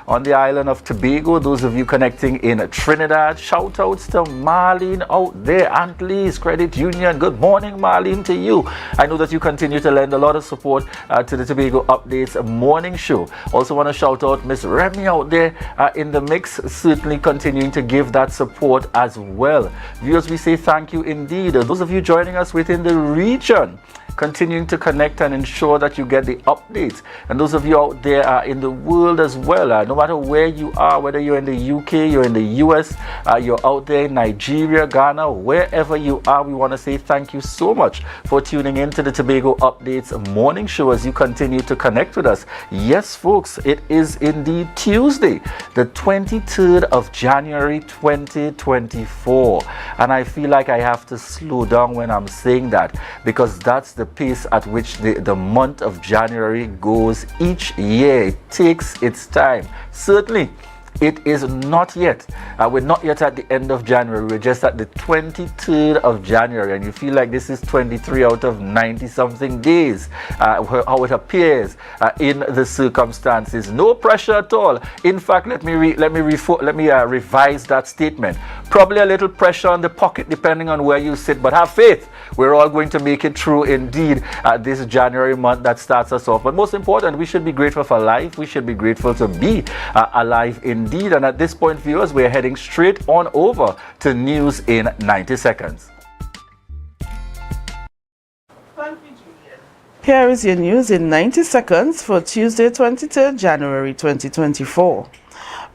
on the island of Tobago. Those of you connecting in Trinidad, shout outs to Marlene out there. Aunt Lee's Credit Union, good morning Marlene to you. I know that you continue to lend a lot of support to the Tobago Updates morning show. Also want to shout out Miss Remy out there in the mix, certainly continuing to give that support as well. Viewers, we say thank you indeed. Those of you joining us within the region, continuing to connect and ensure that you get the updates. And those of you out there in the world as well, no matter where you are, whether you're in the UK, you're in the US, you're out there in Nigeria, Ghana, wherever you are, we want to say thank you so much for tuning in to the Tobago Updates morning show as you continue to connect with us. Yes, folks, it is indeed Tuesday, the 23rd of January 2024. And I feel like I have to slow down when I'm saying that, because that's the pace at which the month of January goes each year. It takes its time. Certainly, it is not yet. We're not yet at the end of January. We're just at the 23rd of January. And you feel like this is 23 out of 90 something days. How it appears in the circumstances. No pressure at all. In fact, let me revise that statement. Probably a little pressure on the pocket depending on where you sit, but have faith. We're all going to make it through indeed this January month that starts us off. But most important, we should be grateful for life. We should be grateful to be alive indeed. And at this point, viewers, we're heading straight on over to news in 90 seconds. Here is your news in 90 seconds for Tuesday, 23rd January 2024.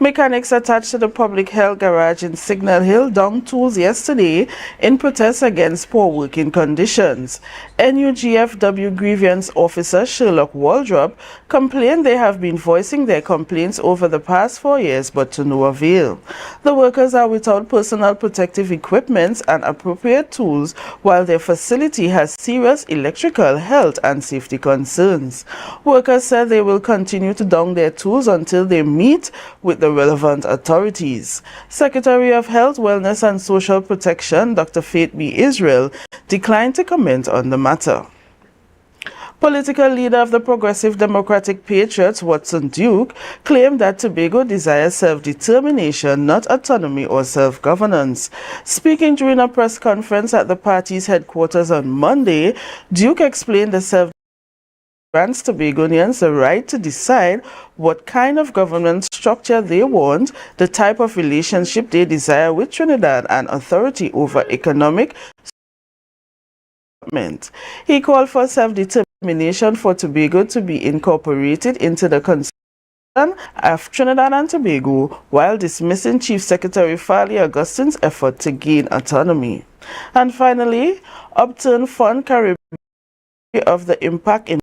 Mechanics attached to the public health garage in Signal Hill donned tools yesterday in protest against poor working conditions. NUGFW grievance officer Sherlock Waldrop complained they have been voicing their complaints over the past 4 years, but to no avail. The workers are without personal protective equipment and appropriate tools, while their facility has serious electrical, health and safety concerns. Workers said they will continue to don their tools until they meet with the relevant authorities. Secretary of Health, Wellness and Social Protection, Dr. Faith B. Israel, declined to comment on the matter. Political leader of the Progressive Democratic Patriots, Watson Duke, claimed that Tobago desires self-determination, not autonomy or self-governance. Speaking during a press conference at the party's headquarters on Monday, Duke explained the grants Tobagonians the right to decide what kind of government structure they want, the type of relationship they desire with Trinidad, and authority over economic development. He called for self-determination for Tobago to be incorporated into the Constitution of Trinidad and Tobago, while dismissing Chief Secretary Farley Augustine's effort to gain autonomy. And finally, Upturn Fund Caribbean of the Impact in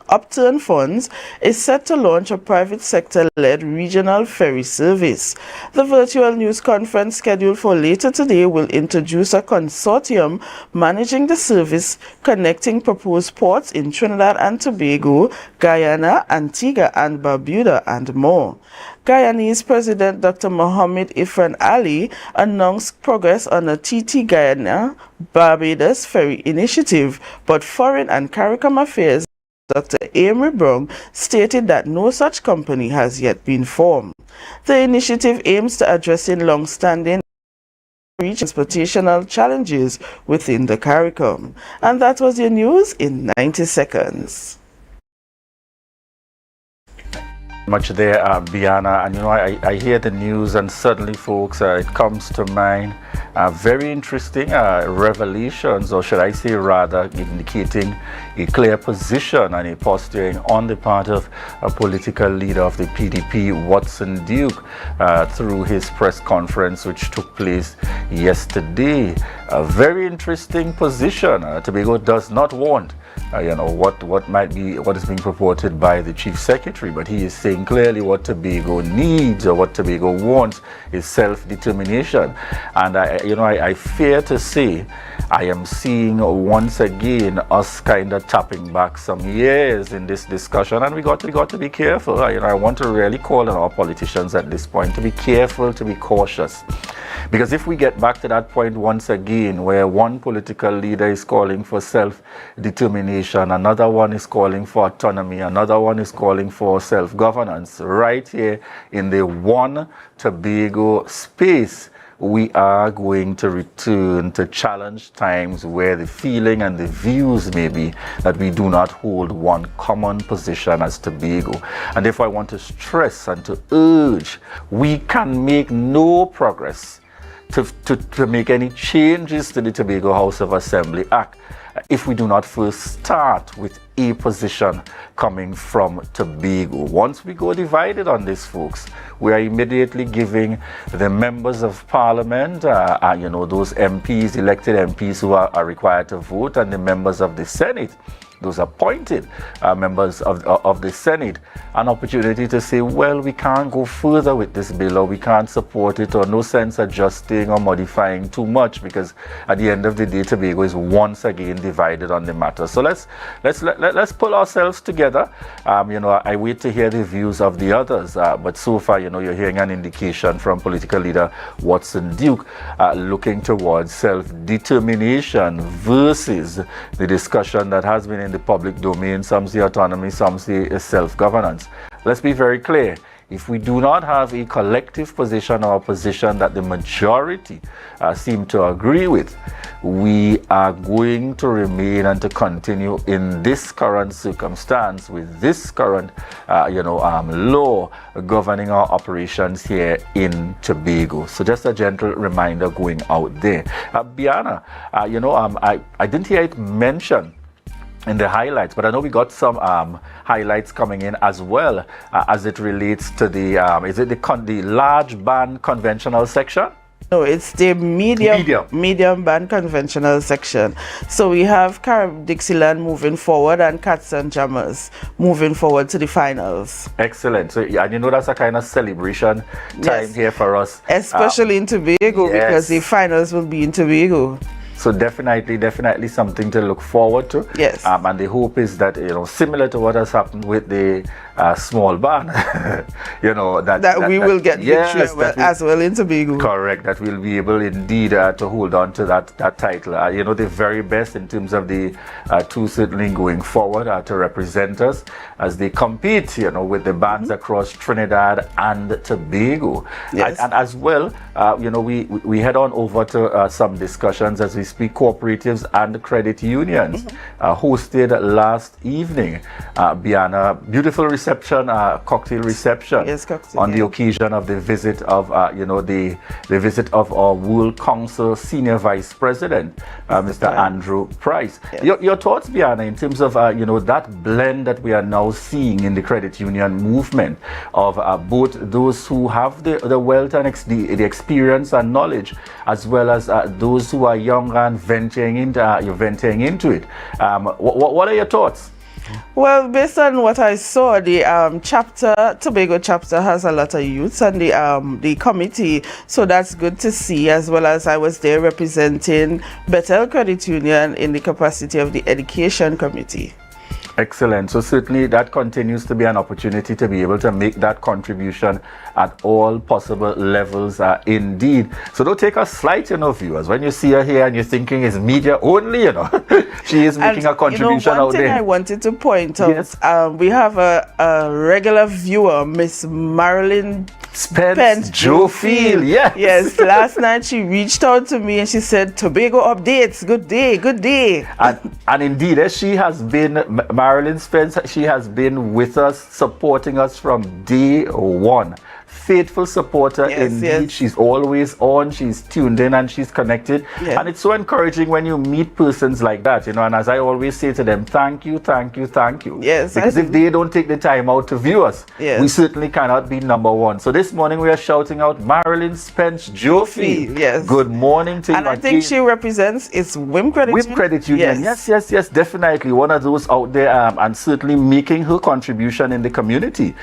Upturn Funds is set to launch a private sector-led regional ferry service. The virtual news conference scheduled for later today will introduce a consortium managing the service, connecting proposed ports in Trinidad and Tobago, Guyana, Antigua and Barbuda, and more. Guyanese President Dr. Mohamed Ifran Ali announced progress on a TT Guyana Barbados ferry initiative, but Foreign and CARICOM Affairs Dr. Amory Brown stated that no such company has yet been formed. The initiative aims to addressing long-standing transportational challenges within the CARICOM. And that was your news in 90 seconds. Much there, Biana, and you know, I hear the news and suddenly, folks, it comes to mind very interesting revelations, or should I say rather indicating a clear position and a posturing on the part of a political leader of the PDP, Watson Duke, through his press conference which took place yesterday. A very interesting position. Tobago does not want what is being purported by the Chief Secretary, but he is saying clearly what Tobago needs or what Tobago wants is self-determination. And I fear to say I am seeing once again us kind of tapping back some years in this discussion, and we got to be careful. I want to really call on our politicians at this point to be careful, to be cautious, Because if we get back to that point once again, where one political leader is calling for self-determination, another one is calling for autonomy, another one is calling for self-governance, right here in the one Tobago space, we are going to return to challenge times where the feeling and the views may be that we do not hold one common position as Tobago. And therefore I want to stress and to urge, we can make no progress to make any changes to the Tobago House of Assembly Act if we do not first start with a position coming from Tobago. Once we go divided on this, folks, we are immediately giving the members of parliament, those MPs, elected MPs who are required to vote, and the members of the Senate, those appointed members of the Senate, an opportunity to say, well, we can't go further with this bill, or we can't support it, or no sense adjusting or modifying too much, because at the end of the day, Tobago is once again divided on the matter. So let's pull ourselves together. I wait to hear the views of the others, but so far, you're hearing an indication from political leader Watson Duke looking towards self-determination versus the discussion that has been in the public domain. Some say autonomy, some say self-governance. Let's be very clear. If we do not have a collective position or a position that the majority seem to agree with, we are going to remain and to continue in this current circumstance with this current law governing our operations here in Tobago. So just a gentle reminder going out there. Biana, I didn't hear it mentioned in the highlights, but I know we got some highlights coming in as well as it relates to the is it the large band conventional section? No, it's the medium band conventional section. So we have Dixieland moving forward and Cats and Jammers moving forward to the finals. Excellent. So and that's a kind of celebration time here for us, especially in Tobago, because the finals will be in Tobago. So definitely something to look forward to. Yes. And the hope is that, similar to what has happened with the small band, that we will get victory as well in Tobago. Correct. That we'll be able indeed to hold on to that title. The very best in terms of the two certainly going forward to represent us as they compete, with the bands across Trinidad and Tobago. Yes. And as well, we head on over to some discussions as we speak. Cooperatives and credit unions hosted last evening, Biana, beautiful reception, cocktail reception, the occasion of the visit of the visit of our World Council Senior Vice President, Mr. Andrew Price. Yes. Your thoughts, Biana, in terms of that blend that we are now seeing in the credit union movement of both those who have the wealth and the experience and knowledge, as well as those who are young and venturing into it. What are your thoughts? Well, based on what I saw, the Tobago chapter has a lot of youths, and the committee, so that's good to see, as well as I was there representing Bethel Credit Union in the capacity of the education committee. Excellent. So certainly that continues to be an opportunity to be able to make that contribution at all possible levels indeed. So don't take a slight, viewers. When you see her here and you're thinking it's media only, she is making a contribution out there. One thing I wanted to point out, yes. We have a regular viewer, Miss Marilyn Spence Jofield. Yes, last night she reached out to me and she said, Tobago updates, good day. And indeed, she has been, Marilyn Spence, she has been with us, supporting us from day one. Faithful supporter indeed. Yes. She's always on, she's tuned in, and she's connected. Yes. And it's so encouraging when you meet persons like that, and as I always say to them, thank you. Yes. Because if they don't take the time out to view us, we certainly cannot be number one. So this morning we are shouting out Marilyn Spence Jofi. Yes. Good morning to you. And I think she represents WIM Credit Union. Yes, definitely. One of those out there, and certainly making her contribution in the community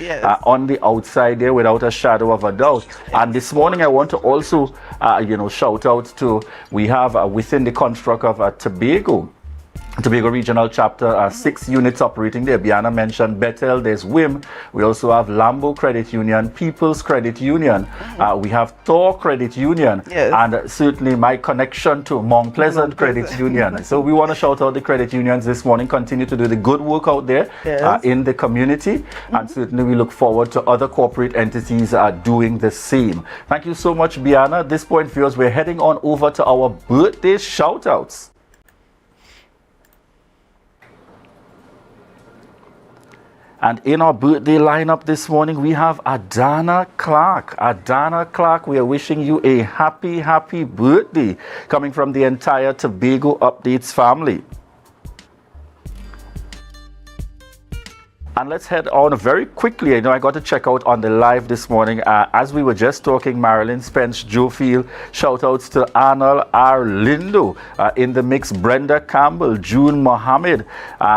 on the outside there without a shadow of a doubt. And this morning I want to also shout out to, we have within the construct of Tobago Tobago Regional Chapter, 6 units operating there. Biana mentioned Bethel, there's WIM. We also have Lambo Credit Union, People's Credit Union. We have Tor Credit Union. Yes. And certainly my connection to Mount Pleasant Credit Union. So we want to shout out the credit unions this morning. Continue to do the good work out there in the community. And certainly we look forward to other corporate entities doing the same. Thank you so much, Biana. At this point, viewers, we're heading on over to our birthday shout-outs. And in our birthday lineup this morning, we have Adana Clark. Adana Clark, we are wishing you a happy, happy birthday, coming from the entire Tobago Updates family. And let's head on very quickly. I know I got to check out on the live this morning. As we were just talking, Marilyn Spence, Joe Field, shout outs to Arnold R. Lindo, in the mix, Brenda Campbell, June Mohammed.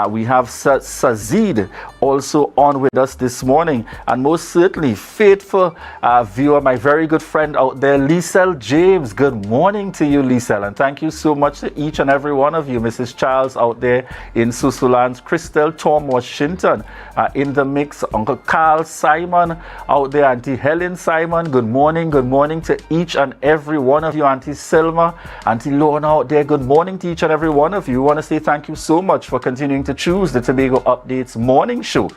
We have Sazid also on with us this morning. And most certainly, faithful viewer, my very good friend out there, Lisel James. Good morning to you, Lisel. And thank you so much to each and every one of you. Mrs. Charles out there in Susulands, Crystal Tom, Washington. In the mix, Uncle Carl Simon out there, Auntie Helen Simon, good morning to each and every one of you. Auntie Selma, Auntie Lorna out there, good morning to each and every one of you. We want to say thank you so much for continuing to choose the Tobago Updates morning show,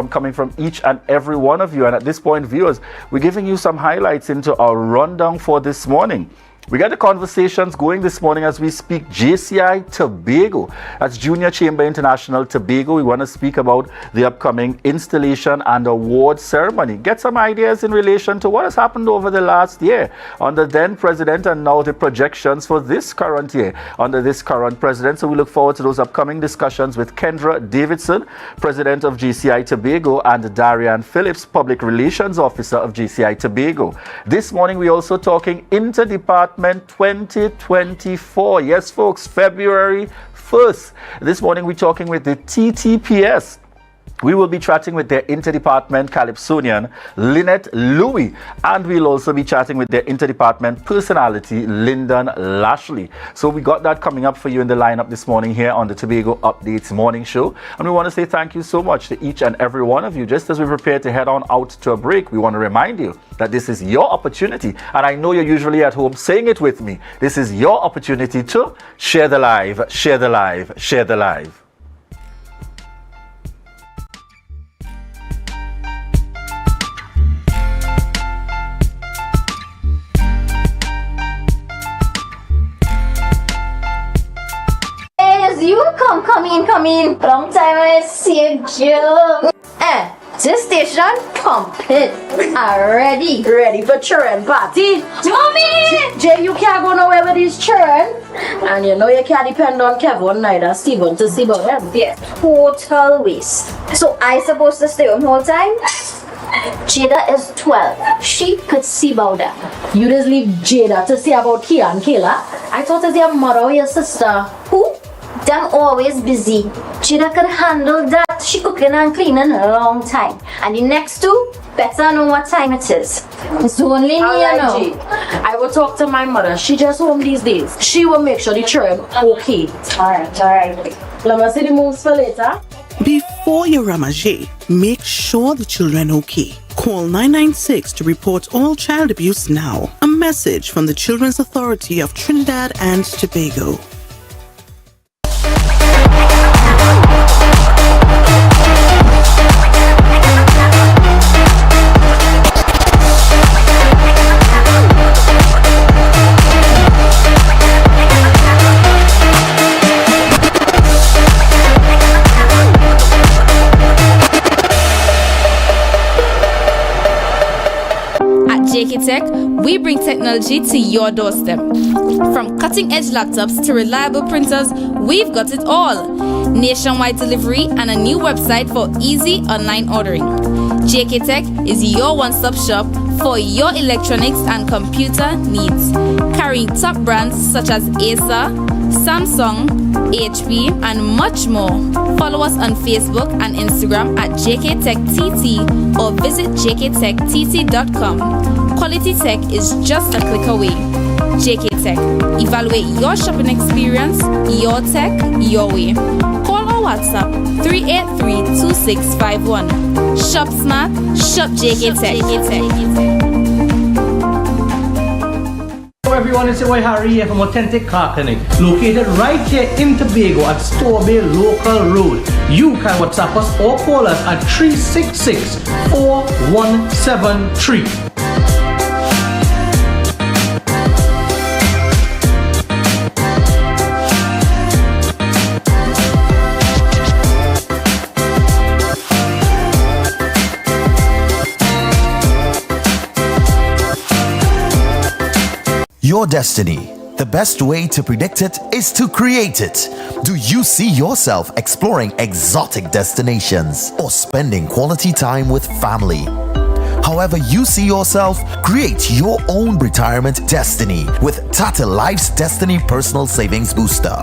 coming from each and every one of you. And at this point, viewers, we're giving you some highlights into our rundown for this morning. We got the conversations going this morning as we speak. JCI Tobago, that's Junior Chamber International Tobago. We want to speak about the upcoming installation and award ceremony. Get some ideas in relation to what has happened over the last year under then president and now the projections for this current year under this current president. So we look forward to those upcoming discussions with Kendra Davidson, president of JCI Tobago, and Darian Phillips, public relations officer of JCI Tobago. This morning we're also talking interdepartmental 2024. Yes, folks, February 1st. This morning we're talking with the TTPS. We will be chatting with their interdepartment Calypsonian, Lynette Louie, and we'll also be chatting with their interdepartment personality, Lyndon Lashley. So we got that coming up for you in the lineup this morning here on the Tobago Updates morning show. And we want to say thank you so much to each and every one of you. Just as we prepare to head on out to a break, we want to remind you that this is your opportunity. And I know you're usually at home saying it with me. This is your opportunity to share the live, share the live, share the live. You come in. Long time I see you. This station complete. Ready for children party. Mommy! Jay, you can't go nowhere with these children. And you know you can't depend on Kevin neither Steven to see about them. Yes, total waste. So I supposed to stay home whole time? Jada is 12. She could see about that. You just leave Jada to see about Kia and Kayla? I thought it's your mother or your sister. Who? Them always busy. Jada could handle that. She cooking and cleaning a long time. And the next two better know what time it is. It's only me, you know. I will talk to my mother. She just home these days. She will make sure the children okay. Alright. Let me see the moves for later. Before your Ramajé, make sure the children okay. Call 996 to report all child abuse now. A message from the Children's Authority of Trinidad and Tobago. JK Tech, we bring technology to your doorstep. From cutting-edge laptops to reliable printers, we've got it all. Nationwide delivery and a new website for easy online ordering. JK Tech is your one-stop shop for your electronics and computer needs. Carrying top brands such as Acer, Samsung, HP, and much more. Follow us on Facebook and Instagram at JKTechTT or visit jktechtt.com. Quality tech is just a click away. JK Tech. Evaluate your shopping experience, your tech, your way. Call or WhatsApp 383-2651. Shop smart, shop JK Tech. Hello everyone, it's your boy Harry here from Authentic Car Clinic, located right here in Tobago at Storby Local Road. You can WhatsApp us or call us at 366-4173. Your destiny. The best way to predict it is to create it. Do you see yourself exploring exotic destinations or spending quality time with family? However you see yourself, create your own retirement destiny with Tata Life's Destiny Personal Savings Booster.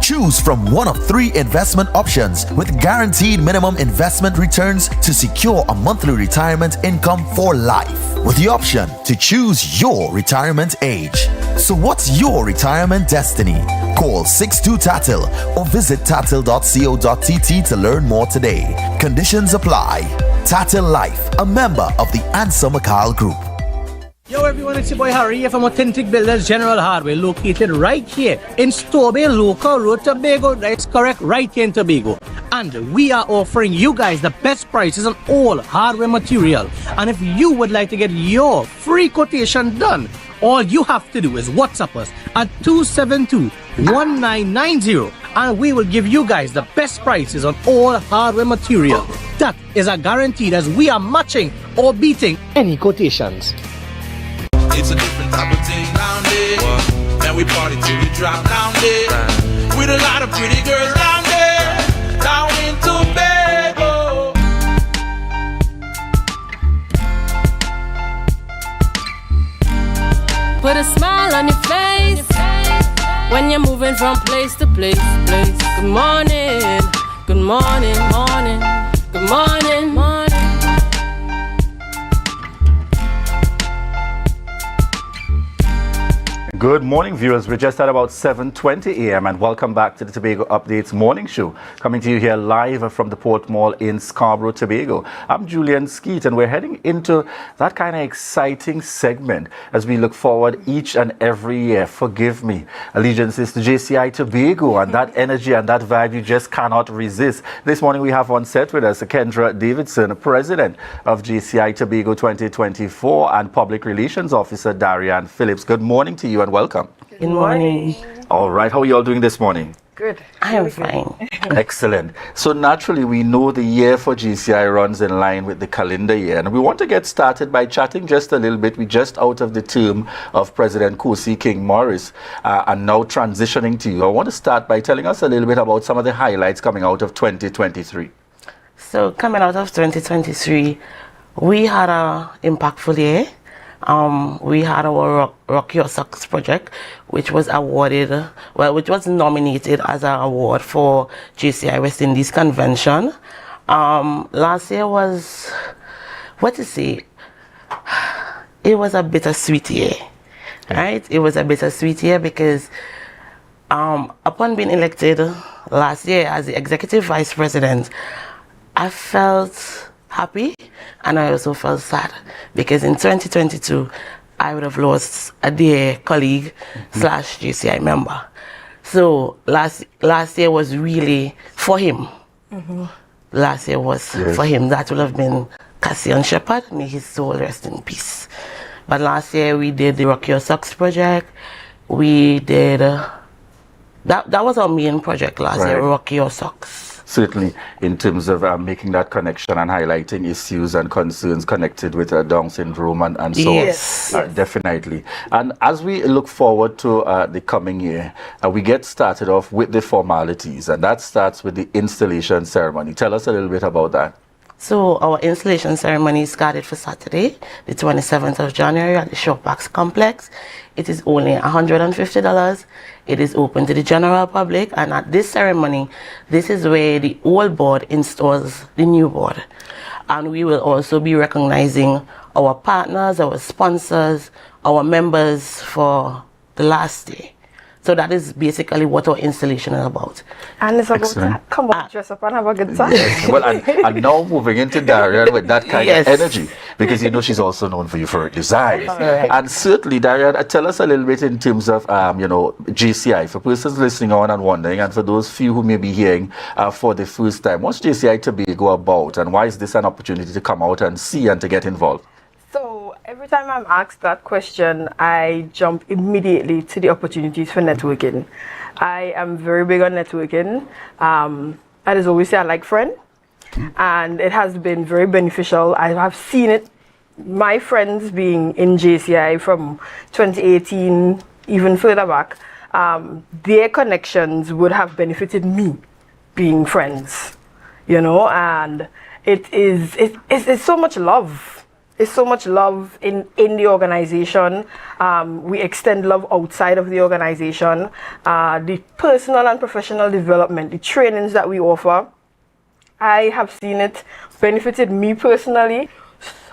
Choose from one of 3 investment options with guaranteed minimum investment returns to secure a monthly retirement income for life, with the option to choose your retirement age. So what's your retirement destiny? Call 62-TATIL or visit tatil.co.tt to learn more today. Conditions apply. Tatil Life, a member of the Answer McCall Group. Yo everyone, it's your boy Harry here from Authentic Builders General Hardware, located right here in Storby Local Road, Tobago. That's correct, right here in Tobago. And we are offering you guys the best prices on all hardware material. And if you would like to get your free quotation done, all you have to do is WhatsApp us at 272-1990 and we will give you guys the best prices on all hardware material. That is a guarantee, as we are matching or beating any quotations. It's a different type of thing down there. And we party till we drop down there. With a lot of pretty girls down there. Down in Tobago. Put a smile on your face when you're moving from place to place. Good morning, good morning, morning, good morning, morning. Good morning, viewers. We're just at about 7:20 a.m. and welcome back to the Tobago Updates morning show, coming to you here live from the Port Mall in Scarborough, Tobago. I'm Julian Skeet, and we're heading into that kind of exciting segment as we look forward each and every year. Forgive me, allegiances to JCI Tobago, and that energy and that vibe you just cannot resist. This morning we have on set with us Kendra Davidson, President of JCI Tobago 2024, and Public Relations Officer Darian Phillips. Good morning to you and welcome. Good morning. All right, how are you all doing this morning? Good. I am fine. Excellent. So naturally, we know the year for GCI runs in line with the calendar year, and we want to get started by chatting just a little bit. We're just out of the term of President Kosi King Morris, and now transitioning to you. I want to start by telling us a little bit about some of the highlights coming out of 2023. So coming out of 2023, we had an impactful year. We had our Rock Your Socks project, which was which was nominated as an award for JCI West Indies Convention. Last year was, it was a bittersweet year, right? It was a bittersweet year because upon being elected last year as the Executive Vice President, I felt happy and I also felt sad because in 2022 I would have lost a dear colleague slash JCI member. So last year was really for him. Last year was for him. That would have been Cassian Shepherd. May his soul rest in peace. But last year we did the Rock Your Socks project. We did that was our main project last year, Rock Your Socks. Certainly, in terms of making that connection and highlighting issues and concerns connected with Down syndrome and so on. Definitely. And as we look forward to the coming year, we get started off with the formalities, and that starts with the installation ceremony. Tell us a little bit about that. So our installation ceremony is scheduled for Saturday, the 27th of January at the Showpax Complex. It is only $150. It is open to the general public, and at this ceremony, this is where the old board installs the new board. And we will also be recognizing our partners, our sponsors, our members for the last day. So that is basically what our installation is about. And it's about to come on, dress up and have a good time. Yes. Well, and now moving into Darian with that kind of energy, because you know she's also known for euphoric design. Right. And certainly, Darian, tell us a little bit in terms of, JCI, for persons listening on and wondering, and for those few who may be hearing for the first time, what's JCI Tobago about, and why is this an opportunity to come out and see and to get involved? So every time I'm asked that question, I jump immediately to the opportunities for networking. I am very big on networking. I just always say I like friends, and it has been very beneficial. I have seen it, my friends being in JCI from 2018, even further back, their connections would have benefited me being friends, and it's so much love. It's so much love in the organization. We extend love outside of the organization. The personal and professional development, the trainings that we offer, I have seen it benefited me personally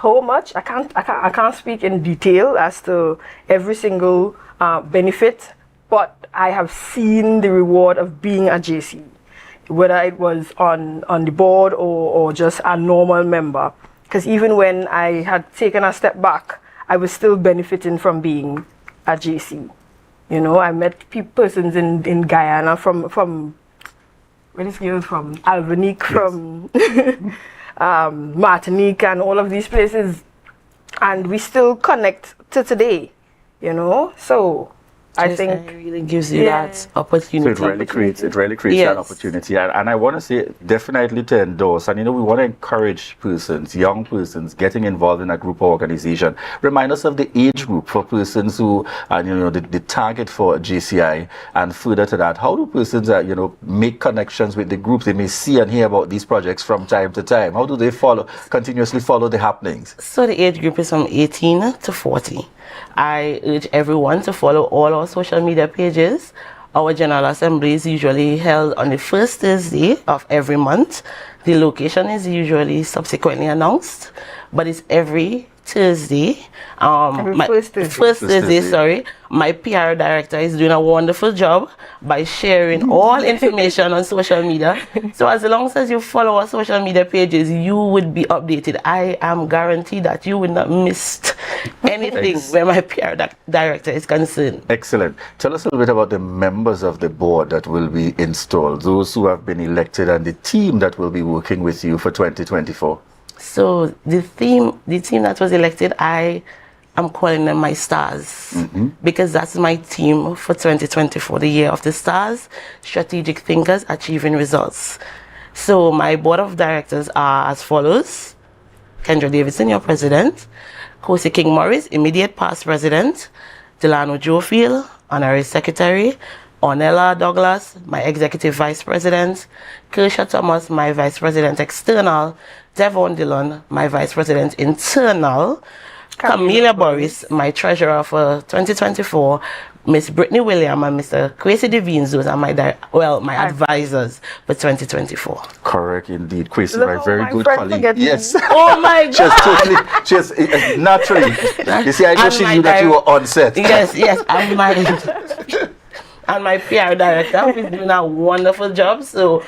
so much. I can't speak in detail as to every single benefit, but I have seen the reward of being a JC, whether it was on the board or just a normal member. Because even when I had taken a step back, I was still benefiting from being a JC. I met persons in Guyana from where is he from? Albanique, from Martinique, and all of these places, and we still connect to today. So I think it really gives you that opportunity. So it really creates that opportunity. And I want to say definitely to endorse. And we want to encourage persons, young persons, getting involved in a group or organization. Remind us of the age group for persons who are, the target for JCI. And further to that, how do persons, make connections with the groups? They may see and hear about these projects from time to time. How do they continuously follow the happenings? So the age group is from 18 to 40. I urge everyone to follow all our social media pages. Our General Assembly is usually held on the first Thursday of every month. The location is usually subsequently announced, but it's every Thursday. First Thursday. My PR director is doing a wonderful job by sharing all information on social media. So as long as you follow our social media pages, you would be updated. I am guaranteed that you will not miss anything where my PR director is concerned. Excellent. Tell us a little bit about the members of the board that will be installed, those who have been elected, and the team that will be working with you for 2024. So the team that was elected, I am calling them my stars, because that's my team for 2024, the year of the stars, strategic thinkers achieving results. So my board of directors are as follows: Kendra Davidson, your president; Kosi King Morris, immediate past president; Delano Jofield, honorary secretary; Ornella Douglas, my executive vice president; Kersha Thomas, my vice president external; Devon Dillon, my vice president internal; Camilla Boris, my treasurer for 2024; Miss Brittany William and Mr. Kwesi Devine, those are my advisors for 2024. Correct indeed. Kwesi, my very good colleague. Yes. Oh my God. Just naturally. You see, I know she knew that you were on set. Yes, and my PR director is doing a wonderful job, so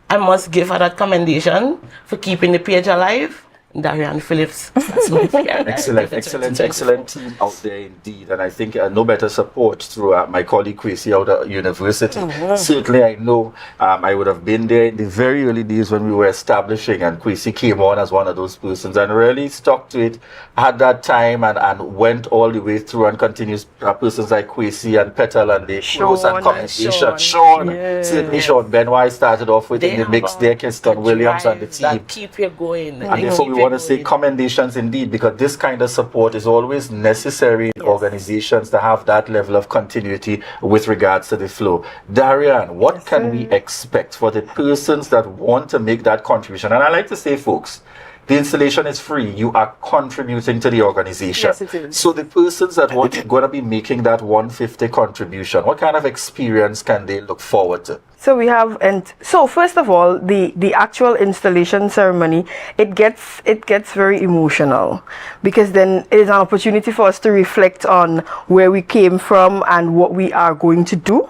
I must give her that commendation for keeping the page alive. Darian Phillips. That's my PR excellent team out there indeed. And I think no better support through my colleague Kwesi out at university. Certainly I know I would have been there in the very early days when we were establishing, and Kwesi came on as one of those persons and really stuck to it, had that time and went all the way through, and continues persons like Kwesi and Petal and the shows and commendation. Sean. Certainly Sean Benoit started off with in the mix there, Keston Williams and the team. That keep you going. And therefore we want to say commendations indeed, because this kind of support is always necessary in organizations to have that level of continuity with regards to the flow. Darian, what can we expect for the persons that want to make that contribution? And I like to say, folks, The installation is free. You are contributing to the organization. Yes, it is. So the persons that want going to be making that 150 contribution, what kind of experience can they look forward to? So we have, and so first of all, the actual installation ceremony, it gets very emotional, because then it is an opportunity for us to reflect on where we came from and what we are going to do,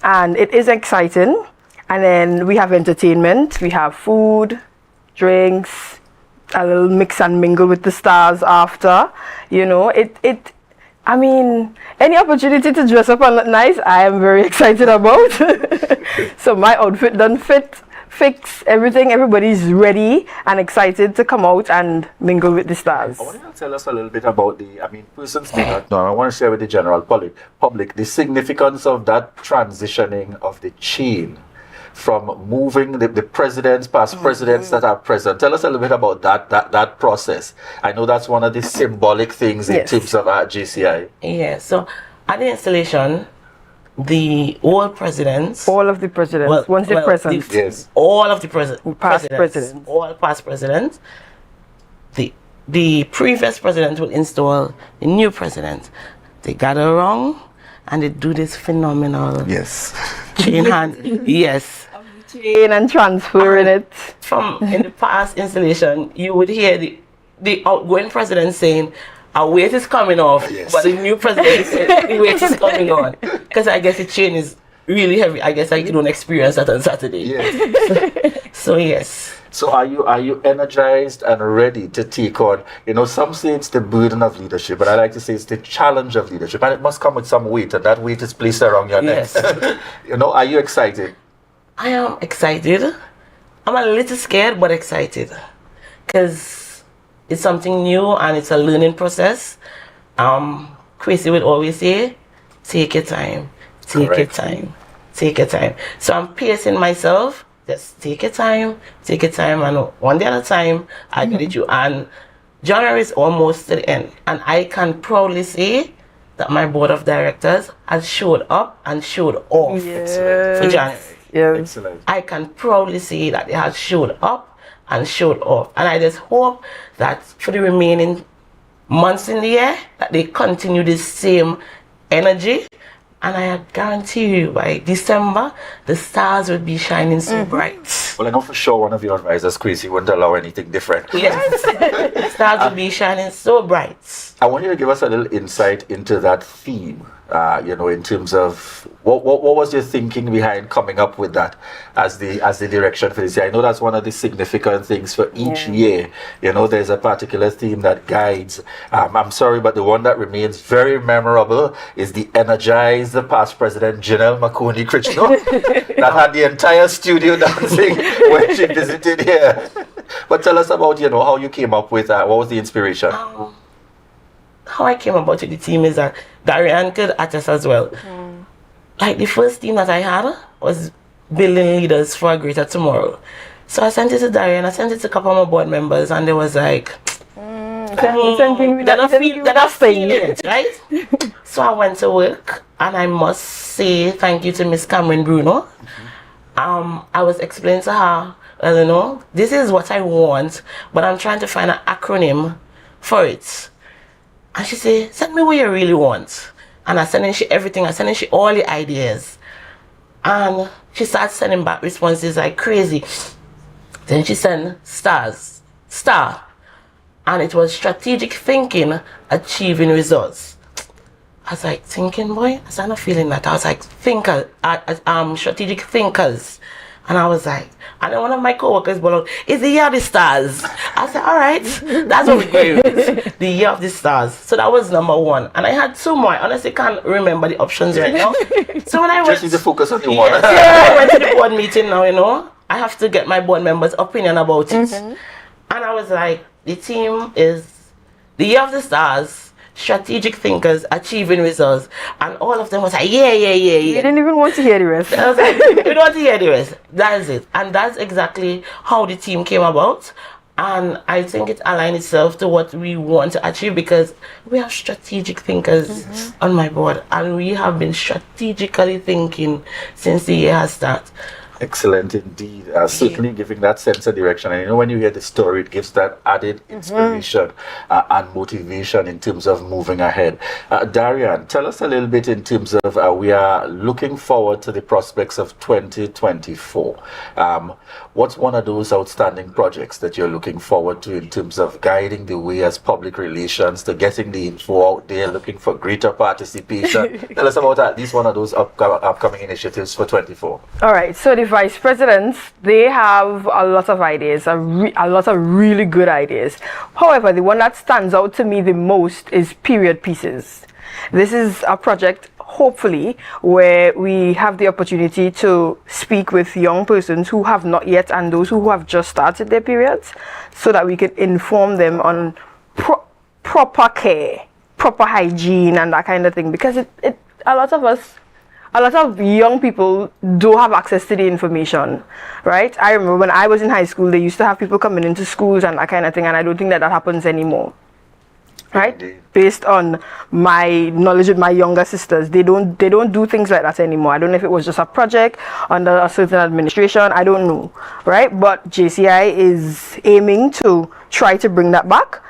and it is exciting. And then we have entertainment, we have food, drinks, a little mix and mingle with the stars after. You know, I mean, any opportunity to dress up and look nice, I am very excited about. So my outfit done fix everything. Everybody's ready and excited to come out and mingle with the stars. I want you to tell us a little bit about persons may not know. I want to share with the general public the significance of that transitioning of the chain from moving the presidents, past presidents that are present. Tell us a little bit about that process. I know that's one of the symbolic things in terms of JCI. Yeah, so at the installation, all of the presidents, once they're present, all of the past presidents, all past presidents, the previous president will install the new president. They gather around and they do this phenomenal chain hand. Yes. Chain and transferring it. From in the past installation, you would hear the outgoing president saying, "Our weight is coming off," but the new president said, "The weight is coming on." Because I guess the chain is really heavy. I guess you don't experience that on Saturday. So yes. So are you energized and ready to take on, some say it's the burden of leadership, but I like to say it's the challenge of leadership, and it must come with some weight, and that weight is placed around your neck. Are you excited? I am excited. I'm a little scared, but excited, because it's something new and it's a learning process. Chrissy would always say, take your time, take your time, take your time. So I'm pacing myself. Just take your time, and one day at a time, I get it you. And January is almost to the end, and I can proudly say that my board of directors has showed up and showed off for January. Excellent. I can proudly say that they have showed up and showed off, and I just hope that for the remaining months in the year that they continue the same energy. And I guarantee you, by December, the stars will be shining so bright. Well, I know for sure one of your advisors, Chris, wouldn't allow anything different. Yes, the stars will be shining so bright. I want you to give us a little insight into that theme, in terms of what was your thinking behind coming up with that as the direction for this year. I know that's one of the significant things for each year. There's a particular theme that guides. I'm sorry, but the one that remains very memorable is the energized past president, Janelle Makoni Krishna, that had the entire studio dancing when she visited here. But tell us about, how you came up with that. What was the inspiration? How I came about with the team is that Darian could attest as well. Like the first team that I had was building leaders for a greater tomorrow. So I sent it to Darian, I sent it to a couple of my board members, and they was like, they're not feeling it, right? So I went to work, and I must say thank you to Miss Cameron Bruno. I was explaining to her, this is what I want, but I'm trying to find an acronym for it. And she said, send me what you really want. And I sent her everything. I sent her all the ideas. And she started sending back responses like crazy. Then she sent star. And it was strategic thinking, achieving results. I was like, thinking, boy? I started feeling that. I was like, strategic thinkers. And I was like, and then one of my co-workers brought out, it's the year of the stars. I said, all right, that's what we're going with. The year of the stars. So that was number one. And I had two more. I honestly can't remember the options right now. So when I went... Just need to focus on the one. I went to the board meeting now, I have to get my board members' opinion about it. And I was like, the team is the year of the stars, strategic thinkers, achieving results, and all of them was like, yeah. You didn't even want to hear the rest. I was like, we don't want to hear the rest. That is it. And that's exactly how the team came about. And I think it aligned itself to what we want to achieve, because we have strategic thinkers on my board, and we have been strategically thinking since the year has started. Excellent indeed. Certainly giving that sense of direction. And you know, when you hear the story, it gives that added inspiration and motivation in terms of moving ahead. Darian, tell us a little bit in terms of we are looking forward to the prospects of 2024. What's one of those outstanding projects that you're looking forward to in terms of guiding the way as public relations to getting the info out there, looking for greater participation? Tell us about at least one of those upcoming initiatives for 24. All right, so the vice presidents, they have a lot of ideas, a lot of really good ideas. However, the one that stands out to me the most is period pieces. This is a project, hopefully, where we have the opportunity to speak with young persons who have not yet and those who have just started their periods, so that we can inform them on proper care, proper hygiene and that kind of thing, because a lot of young people do have access to the information, right? I remember when I was in high school, they used to have people coming into schools and that kind of thing, and I don't think that happens anymore, right? Based on my knowledge with my younger sisters, they don't do things like that anymore. I don't know if it was just a project under a certain administration, I don't know, right? But JCI is aiming to try to bring that back.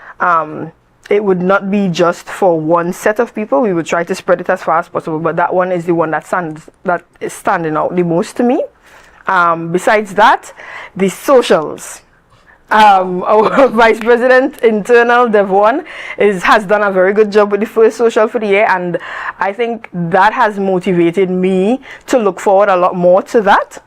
It would not be just for one set of people. We would try to spread it as far as possible, but that one is the one that is standing out the most to me. Besides that, the socials. Our Vice President Internal, Devon, has done a very good job with the first social for the year, and I think that has motivated me to look forward a lot more to that.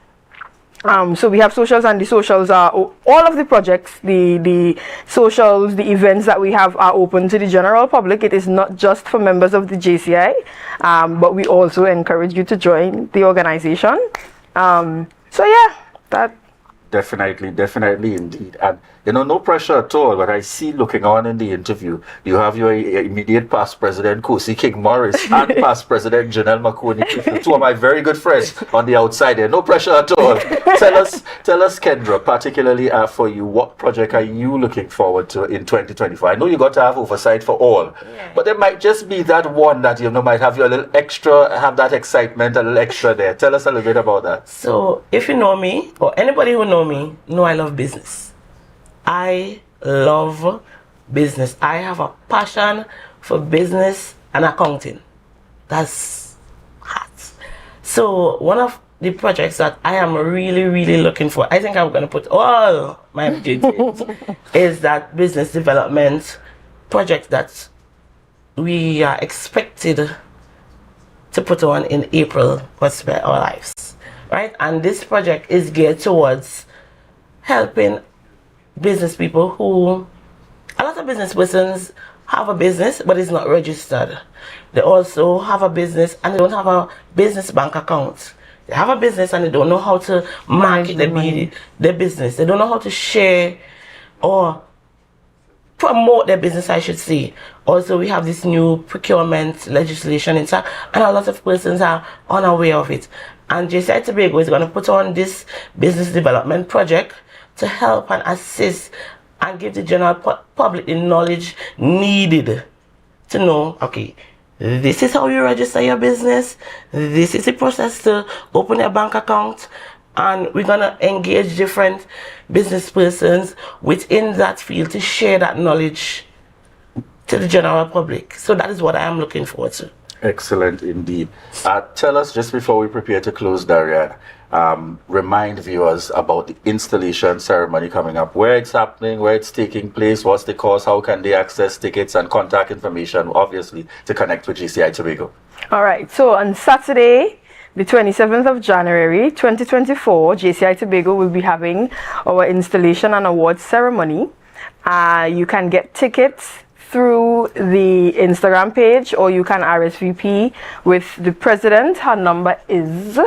So we have socials, and the socials are all of the projects, the socials, the events that we have are open to the general public. It is not just for members of the JCI, but we also encourage you to join the organization. So yeah, that. Definitely indeed. And you know, no pressure at all, but I see looking on in the interview, you have your immediate past president, Kosi King Morris, and past president, Janelle McConey, two of my very good friends on the outside there. No pressure at all. Tell us, Kendra, particularly for you, what project are you looking forward to in 2024? I know you got to have oversight for all, but there might just be that one that, you know, might have you a little extra, have that excitement, a little extra there. Tell us a little bit about that. So, if you know me, or anybody who know me, know I love business. I love business. I have a passion for business and accounting. That's hot. So one of the projects that I am really looking for, I think I'm going to put all my budget is that business development project that we are expected to put on in April for Spare Our Lives, right? And this project is geared towards helping business people who, a lot of business persons have a business but it's not registered. They also have a business and they don't have a business bank account. They have a business and they don't know how to market their business. They don't know how to share or promote their business, I should say. Also, we have this new procurement legislation inside, and a lot of persons are unaware of it. And JCI Tobago is going to put on this business development project to help and assist and give the general public the knowledge needed to know, okay, this is how you register your business, this is the process to open a bank account, and we're going to engage different business persons within that field to share that knowledge to the general public. So that is what I am looking forward to. Excellent indeed. Tell us, just before we prepare to close, Darian, remind viewers about the installation ceremony coming up, where it's happening, where it's taking place, what's the cost, how can they access tickets and contact information, obviously, to connect with JCI Tobago. All right, so on Saturday, the 27th of January 2024, JCI Tobago will be having our installation and awards ceremony. You can get tickets through the Instagram page, or you can RSVP with the president. Her number is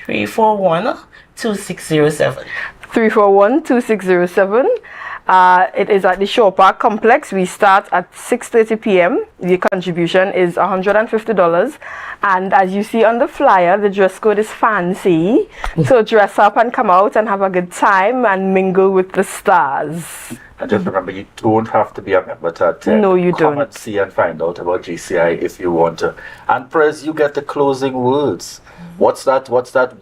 341-2607. 341-2607. It is at the Shore Park Complex. We start at 6:30 p.m. The contribution is $150. And as you see on the flyer, the dress code is fancy. So dress up and come out and have a good time and mingle with the stars. And just remember, you don't have to be a member to attend. No, you Come don't. and see and find out about JCI if you want to. And Prez, you get the closing words. What's that?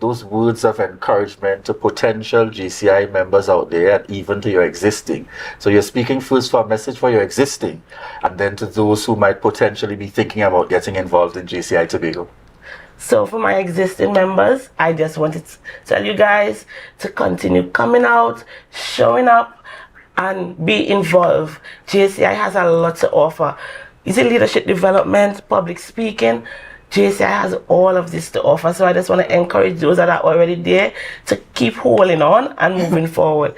Those words of encouragement to potential JCI members out there and even to your existing. So you're speaking first for a message for your existing and then to those who might potentially be thinking about getting involved in JCI Tobago. So for my existing members, I just wanted to tell you guys to continue coming out, showing up, and be involved. JCI has a lot to offer. Is it leadership development, public speaking? JCI has all of this to offer. So I just want to encourage those that are already there to keep holding on and moving forward.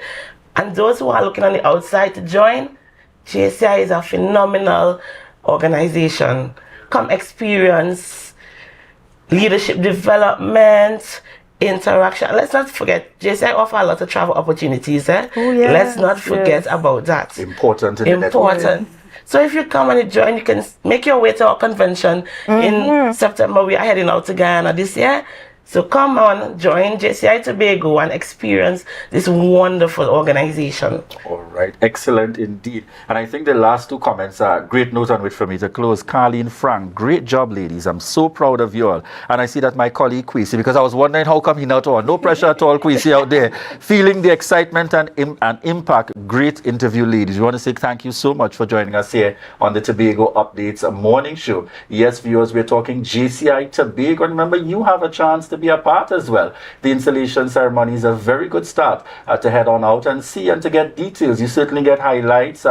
And those who are looking on the outside to join, JCI is a phenomenal organization. Come experience leadership development, interaction. Let's not forget, JCI offer a lot of travel opportunities. Oh, yes, let's not forget about that. Important. Important. So if you come and you join, you can make your way to our convention in September. We are heading out to Guyana this year. So come on, join JCI Tobago and experience this wonderful organization. All right, excellent indeed. And I think the last two comments are great note on which for me to close. Carleen, Frank, great job, ladies. I'm so proud of you all. And I see that my colleague Kwesi, because I was wondering how come he not on. No pressure at all, Kwesi out there. Feeling the excitement and impact. Great interview, ladies. We want to say thank you so much for joining us here on the Tobago Updates morning show. Yes, viewers, we're talking JCI Tobago. And remember, you have a chance to be a part as well. The installation ceremony is a very good start to head on out and see and to get details. You certainly get highlights,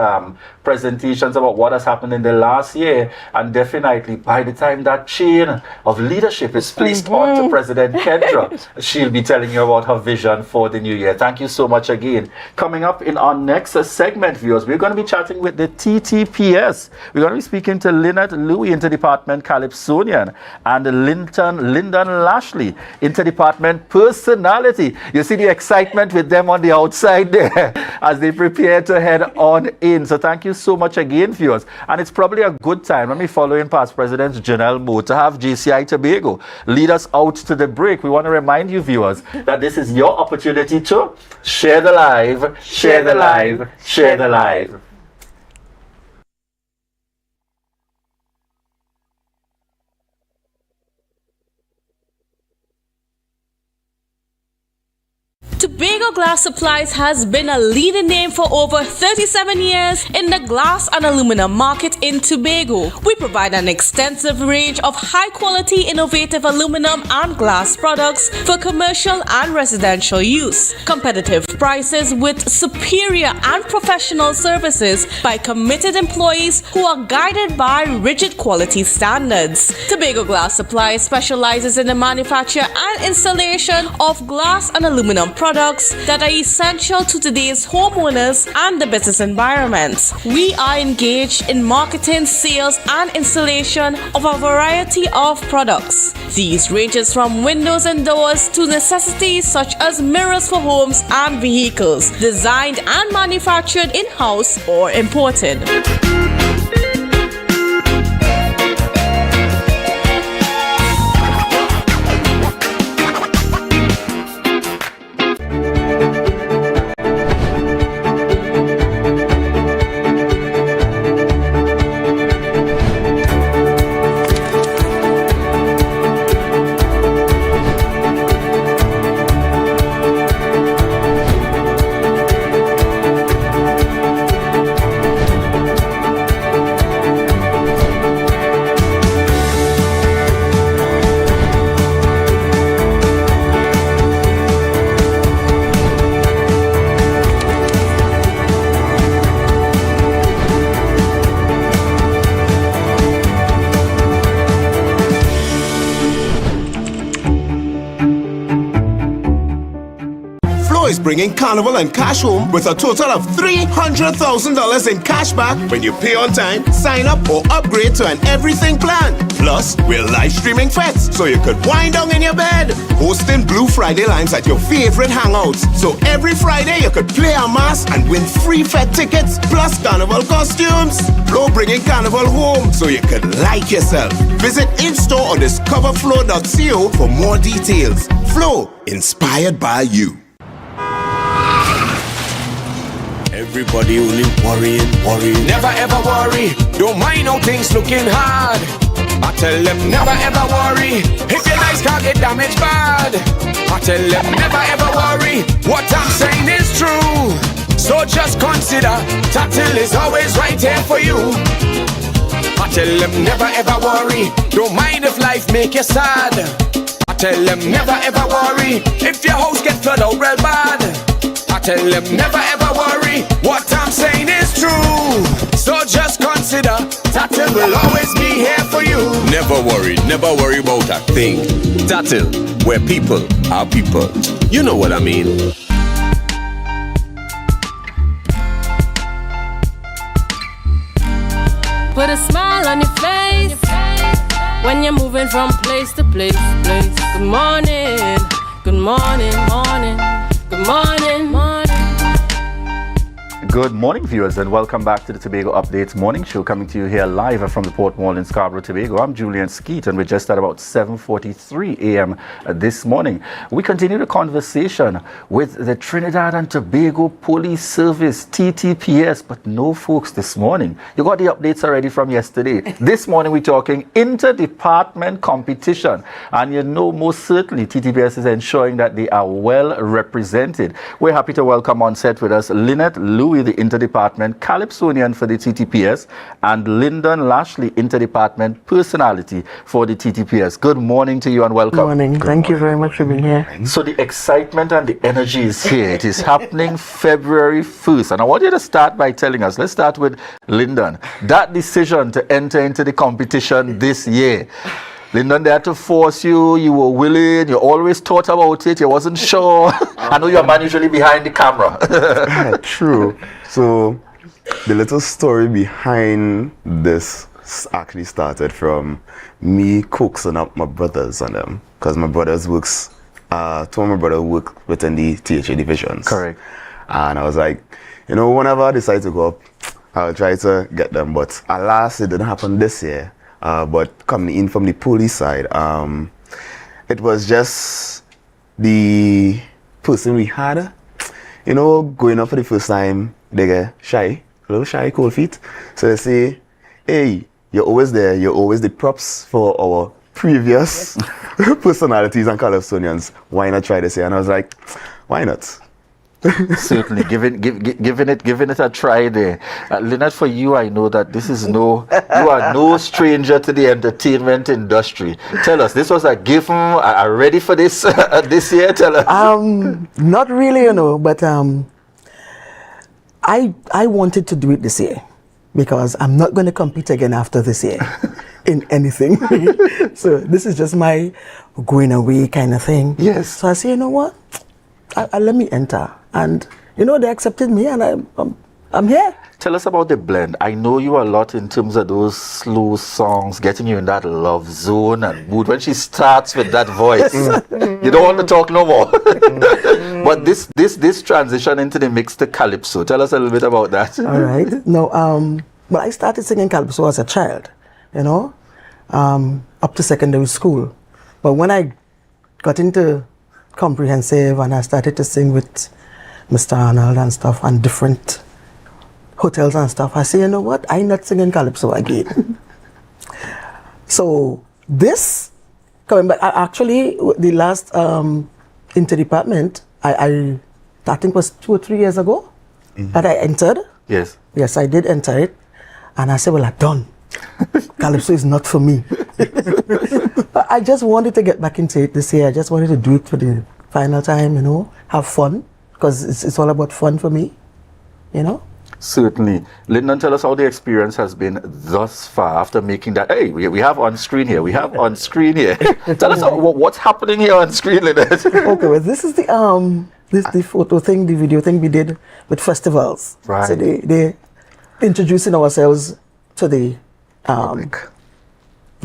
presentations about what has happened in the last year, and definitely by the time that chain of leadership is placed onto President Kendra, she'll be telling you about her vision for the new year. Thank you so much again. Coming up in our next segment, viewers, we're going to be chatting with the TTPS. We're going to be speaking to Lynette Louie, Interdepartment Calypsonian, and Lyndon Lashley, Interdepartment Personality. You see the excitement with them on the outside there as they prepare to head on in. So thank you so much again, viewers. And it's probably a good time, let me follow in past President Janelle Moe, to have JCI Tobago lead us out to the break. We want to remind you, viewers, that this is your opportunity to share the live, share the live, share the live. Tobago Glass Supplies has been a leading name for over 37 years in the glass and aluminum market in Tobago. We provide an extensive range of high-quality, innovative aluminum and glass products for commercial and residential use. Competitive prices with superior and professional services by committed employees who are guided by rigid quality standards. Tobago Glass Supplies specializes in the manufacture and installation of glass and aluminum products that are essential to today's homeowners and the business environment. We are engaged in marketing, sales, and installation of a variety of products. These ranges from windows and doors to necessities such as mirrors for homes and vehicles, designed and manufactured in-house or imported. is bringing Carnival and cash home with a total of $300,000 in cash back when you pay on time, sign up, or upgrade to an everything plan. Plus, we're live streaming fets so you could wind down in your bed, hosting Blue Friday lives at your favorite hangouts. So every Friday you could play a mass and win free fet tickets plus Carnival costumes. Flow bringing Carnival home so you could like yourself. Visit in-store or discoverflow.co for more details. Flow, inspired by you. Everybody only worrying. Never ever worry. Don't mind how things looking hard. I tell them never ever worry. If your nice car get damaged bad, I tell them never ever worry. What I'm saying is true. So just consider Tatil is always right here for you. I tell them never ever worry. Don't mind if life make you sad. I tell them never ever worry. If your house get flooded out real bad, I tell them never ever worry. What I'm saying is true. So just consider Tatil will always be here for you. Never worry about a thing. Tatil, where people are people. You know what I mean. Put a smile on your face when you're moving from place to place. Good morning, good morning, morning, good morning, morning. Good morning, viewers, and welcome back to the Tobago Updates morning show, coming to you here live from the Port Mall in Scarborough, Tobago. I'm Julian Skeet, and we're just at about 7:43 a.m. this morning. We continue the conversation with the Trinidad and Tobago Police Service, TTPS, but no, folks, this morning. You got the updates already from yesterday. This morning, we're talking interdepartment competition, and you know, most certainly, TTPS is ensuring that they are well represented. We're happy to welcome on set with us Lynette Louis, the Interdepartment Calypsonian for the TTPS, and Lyndon Lashley, Interdepartment Personality for the TTPS. Good morning to you and welcome. Good morning. Thank you very much for being here. So the excitement and the energy is here. It is happening February 1st. And I want you to start by telling us, let's start with Lyndon, that decision to enter into the competition this year. Lyndon, they had to force you, you were willing, you always thought about it, you wasn't sure. I know you're a man usually behind the camera. True. So the little story behind this actually started from me coaxing up my brothers on them, because my brothers works, two of my brothers work within the THA divisions. Correct. And I was like, you know, whenever I decide to go up, I'll try to get them. But alas, it didn't happen this year. But coming in from the police side, it was just the person we had, you know, going up for the first time, they get shy, a little shy, cold feet. So they say, hey, you're always there, you're always the props for our previous personalities and Calypsonians. Why not try this here? And I was like, why not? Certainly, giving it a try there. Lynette, for you, I know that this is you are no stranger to the entertainment industry. Tell us, this was a given. Are ready for this this year? Tell us. Not really, you know, but I wanted to do it this year because I'm not going to compete again after this year in anything. So this is just my going away kind of thing. Yes. So I say, you know what? Let me enter. And, you know, they accepted me and I'm here. Tell us about the blend. I know you a lot in terms of those slow songs, getting you in that love zone and mood. When she starts with that voice, you don't want to talk no more. But this transition into the mix to Calypso, tell us a little bit about that. All right. No, well, I started singing Calypso as a child, you know, up to secondary school. But when I got into comprehensive and I started to sing with Mr. Arnold and stuff and different hotels and stuff, I say, you know what, I'm not singing Calypso again. So this, coming back, actually the last interdepartment, I think was 2 or 3 years ago that I entered. Yes. Yes, I did enter it. And I said, well, I'm done. Calypso is not for me. I just wanted to get back into it this year. I just wanted to do it for the final time, you know, have fun, because it's all about fun for me, you know. Certainly. Lyndon, tell us how the experience has been thus far after making that. Hey, we have on screen here. We have on screen here. Tell us what's happening here on screen, Lyndon. Okay, well, this is the photo thing, the video thing we did with festivals. Right. So they introducing ourselves to the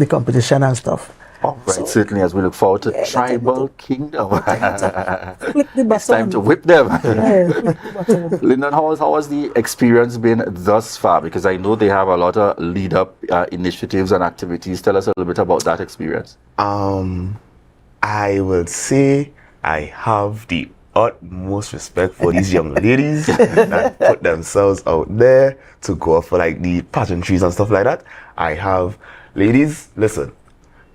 competition and stuff. All right, so, certainly, as we look forward to Tribal Kingdom. It's time to whip them. Lyndon, how has the experience been thus far? Because I know they have a lot of lead-up initiatives and activities. Tell us a little bit about that experience. I will say I have the utmost respect for these young ladies that put themselves out there to go for like the pageantries and stuff like that. I have ladies, listen,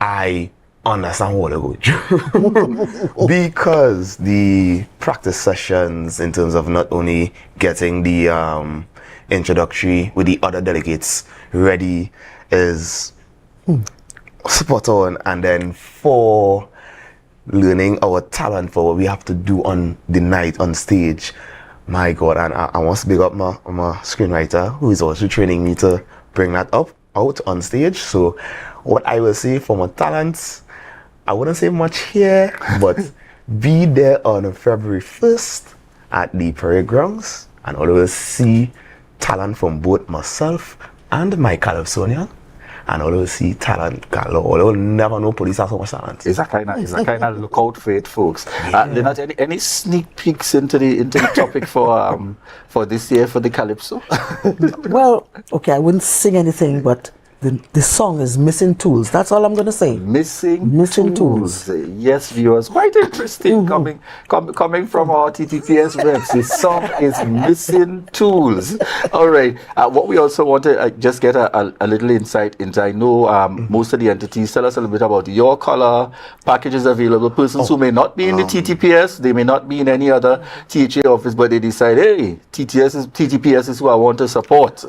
I understand what they're going through because the practice sessions in terms of not only getting the introductory with the other delegates ready is spot on, and then for learning our talent for what we have to do on the night on stage, my God. And I want to big up my screenwriter who is also training me to bring that out on stage. So what I will say for my talents, I wouldn't say much here, but be there on February 1st at the parade grounds, and always see talent from both myself and my Calypsonian, and always see talent galore. Although never know police have so much talent. It's a kind of look out for it, folks. Lynette, any sneak peeks into the topic for this year for the Calypso? Well, okay, I wouldn't sing anything, but the song is Missing Tools. That's all I'm going to say. Missing Tools. Yes, viewers. Quite interesting coming from our TTPS reps. The song is Missing Tools. All right. What we also want to just get a little insight into, I know most of the entities, tell us a little bit about your color, packages available, persons who may not be in the TTPS, they may not be in any other THA office, but they decide, hey, TTPS is who I want to support.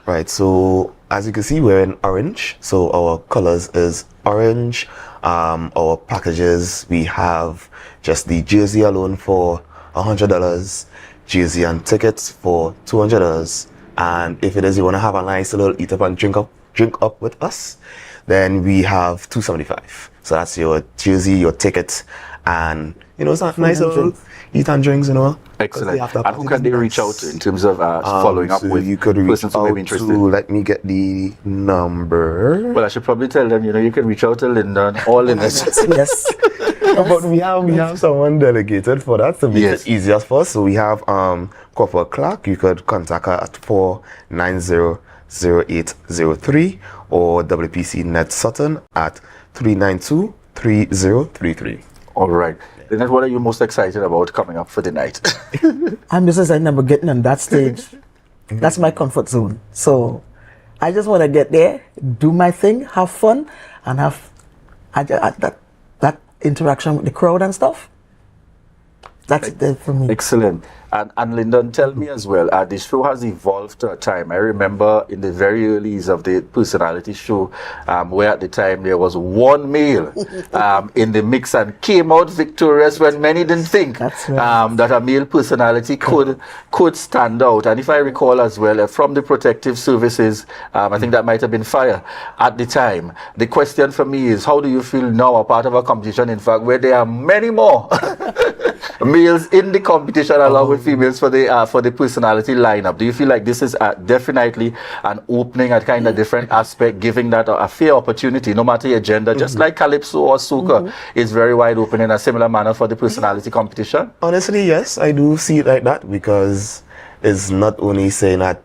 Right, so as you can see, we're in orange. So our colors is orange. Our packages, we have just the jersey alone for $100, jersey and tickets for $200. And if it is you want to have a nice little eat up and drink up with us, then we have $275. So that's your jersey, your ticket, and it's a nice little eat and drinks, Excellent. And who can they reach out to in terms of following up with? You could reach persons who may be interested. Let me get the number. Well, I should probably tell them, you can reach out to Lyndon or Lynette. Yes. But we have someone delegated for that to make it easier for us. So we have Corporal Clark. You could contact her at 490-0803 or WPC Ned Sutton at 392-3033. All right. Lynette, what are you most excited about coming up for the night? I'm just excited about getting on that stage. That's my comfort zone. So I just want to get there, do my thing, have fun, and have that interaction with the crowd and stuff. That's it for me. Excellent. And Lyndon, tell me as well, the show has evolved to a time. I remember in the very early years of the personality show, where at the time there was one male in the mix and came out victorious when many didn't think that a male personality could stand out. And if I recall as well, from the protective services, I think that might have been fire at the time. The question for me is, how do you feel now, a part of a competition, in fact, where there are many more males in the competition along with females for the personality lineup? Do you feel like this is definitely an opening, a kind of different aspect, giving that a fair opportunity, no matter your gender, just like Calypso or Soca is very wide open in a similar manner for the personality competition? Honestly, yes, I do see it like that, because it's not only saying that,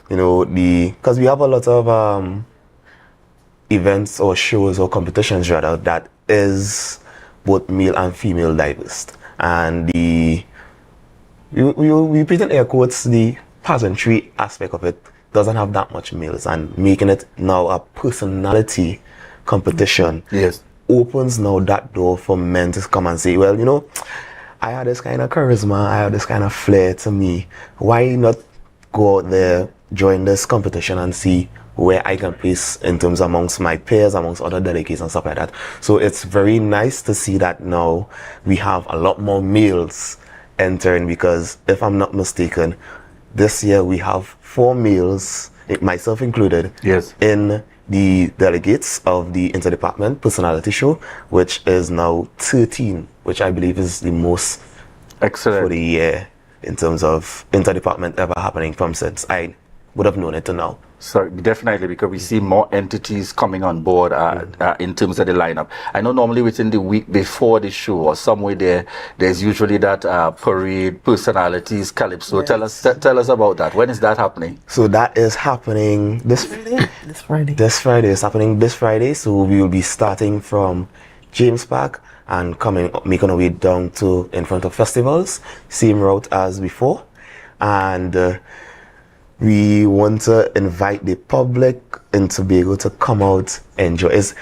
because we have a lot of events or shows or competitions rather that is both male and female diverse. And we put in air quotes, the pageantry aspect of it doesn't have that much males, and making it now a personality competition opens now that door for men to come and say, well, I have this kind of charisma, I have this kind of flair to me. Why not go out there, join this competition and see where I can place in terms amongst my peers, amongst other delegates and stuff like that. So it's very nice to see that now we have a lot more males entering, because if I'm not mistaken, this year we have 4 males, myself included, in the delegates of the interdepartment personality show, which is now 13, which I believe is the most excellent for the year in terms of interdepartment ever happening from since I would have known it to now. So definitely, because we see more entities coming on board in terms of the lineup. I know normally within the week before the show or somewhere there's usually that parade, personalities, Calypso. Tell us about that. When is that happening? So that is happening this Friday. This Friday. It's happening this Friday. So we will be starting from James Park, and making our way down to in front of festivals, same route as before. And we want to invite the public in Tobago to come out, enjoy. It's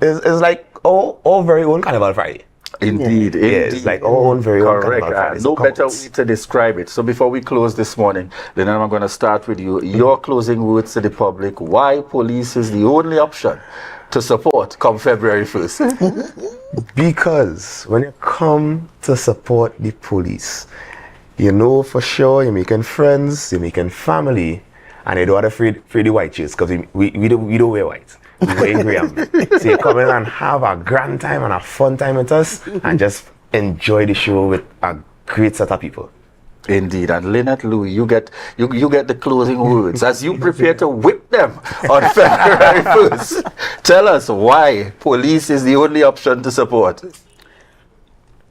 like our very own Carnival Friday. Indeed, yeah, it's like our own very own Carnival Friday. No better way to describe it. So before we close this morning, then I'm going to start with you. Your closing words to the public. Why police is the only option to support come February 1st? Because when you come to support the police, you know for sure you're making friends, you're making family, and you don't have to free the white shirts, because we don't wear white. We wear grey and blue. So you come in and have a grand time and a fun time with us, and just enjoy the show with a great set of people. Indeed. And Lynette Louis, you get the closing words as you prepare to whip them on February 1st. Tell us why police is the only option to support.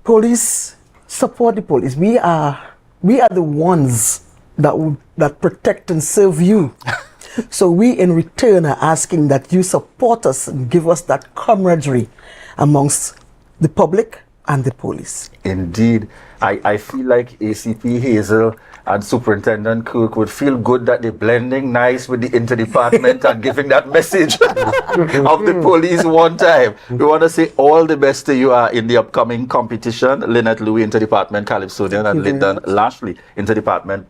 Police, support the police. We are the ones that protect and serve you. So we in return are asking that you support us and give us that camaraderie amongst the public and the police. Indeed. I feel like ACP Hazel and Superintendent Kirk would feel good that they're blending nice with the interdepartment and giving that message of the police one time. We want to say all the best to you in the upcoming competition. Lynette Louis, Interdepartment Calypsonian, and Lyndon Lashley, Interdepartment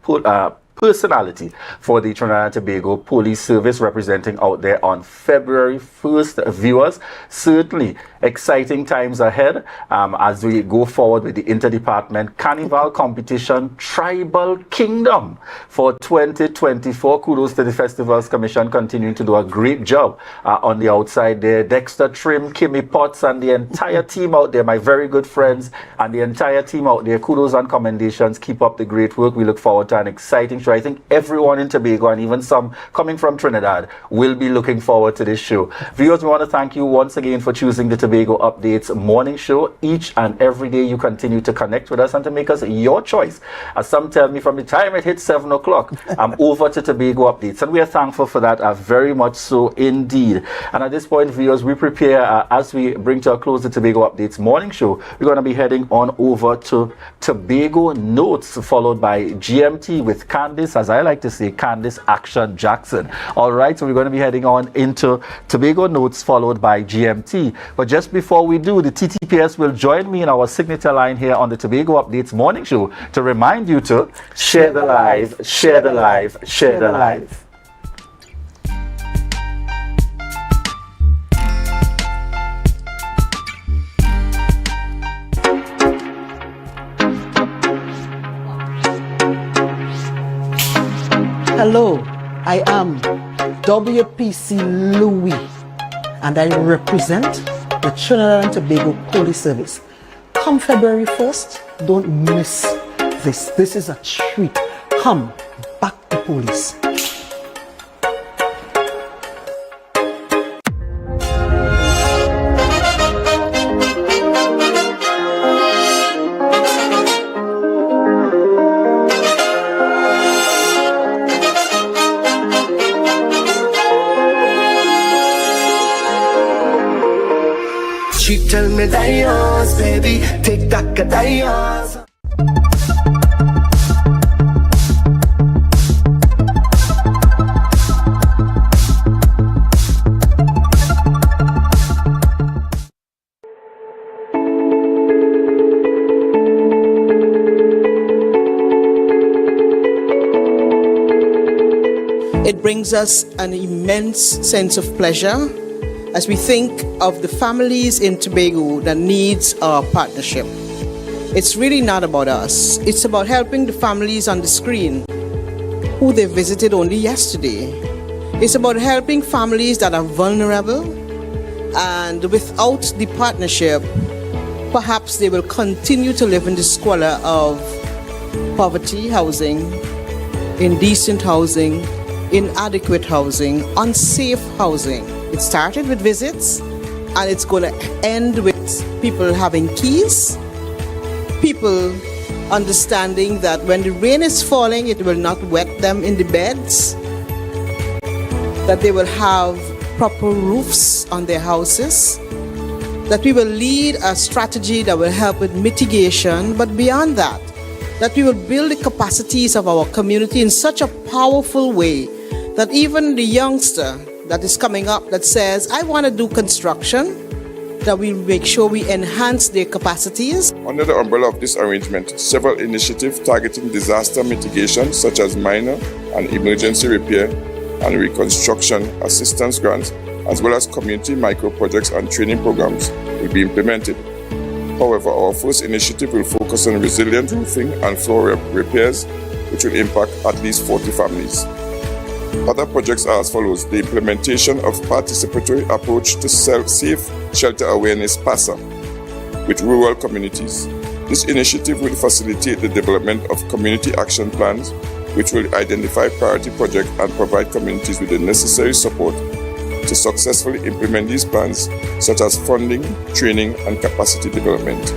Personality for the Trinidad and Tobago Police Service, representing out there on February 1st. Viewers, certainly exciting times ahead as we go forward with the Interdepartment Carnival Competition Tribal Kingdom for 2024. Kudos to the Festivals Commission, continuing to do a great job on the outside there. Dexter Trim, Kimmy Potts, and the entire team out there, my very good friends, and the entire team out there, kudos and commendations. Keep up the great work. We look forward to an exciting show. I think everyone in Tobago, and even some coming from Trinidad, will be looking forward to this show. Viewers, we want to thank you once again for choosing the Tobago Updates morning show. Each and every day you continue to connect with us and to make us your choice. As some tell me, from the time it hits 7 o'clock, I'm over to Tobago Updates, and we are thankful for that, very much so indeed. And at this point, viewers, we prepare as we bring to a close the Tobago Updates morning show. We're going to be heading on over to Tobago Notes, followed by GMT with Candice, as I like to say, Candice Action Jackson. All right, so we're going to be heading on into Tobago Notes, followed by GMT. But just before we do, the TTPS will join me in our signature line here on the Tobago Updates morning show to remind you to share the live, share the live, share the live. Hello, I am WPC Louis, and I represent the Trinidad and Tobago Police Service. Come February 1st, don't miss this. This is a treat. Come, back the police. She tell me Dios, baby, take that Dios. It brings us an immense sense of pleasure as we think of the families in Tobago that needs our partnership. It's really not about us. It's about helping the families on the screen who they visited only yesterday. It's about helping families that are vulnerable, and without the partnership, perhaps they will continue to live in the squalor of poverty housing, indecent housing, inadequate housing, unsafe housing. It started with visits, and it's going to end with people having keys, people understanding that when the rain is falling, it will not wet them in the beds, that they will have proper roofs on their houses, that we will lead a strategy that will help with mitigation, but beyond that we will build the capacities of our community in such a powerful way that even the youngster that is coming up that says, I want to do construction, that we make sure we enhance their capacities. Under the umbrella of this arrangement, several initiatives targeting disaster mitigation, such as minor and emergency repair and reconstruction assistance grants, as well as community micro-projects and training programs, will be implemented. However, our first initiative will focus on resilient roofing and floor repairs, which will impact at least 40 families. Other projects are as follows: the implementation of participatory approach to safe shelter awareness PASA with rural communities. This initiative will facilitate the development of community action plans, which will identify priority projects and provide communities with the necessary support to successfully implement these plans, such as funding, training, and capacity development.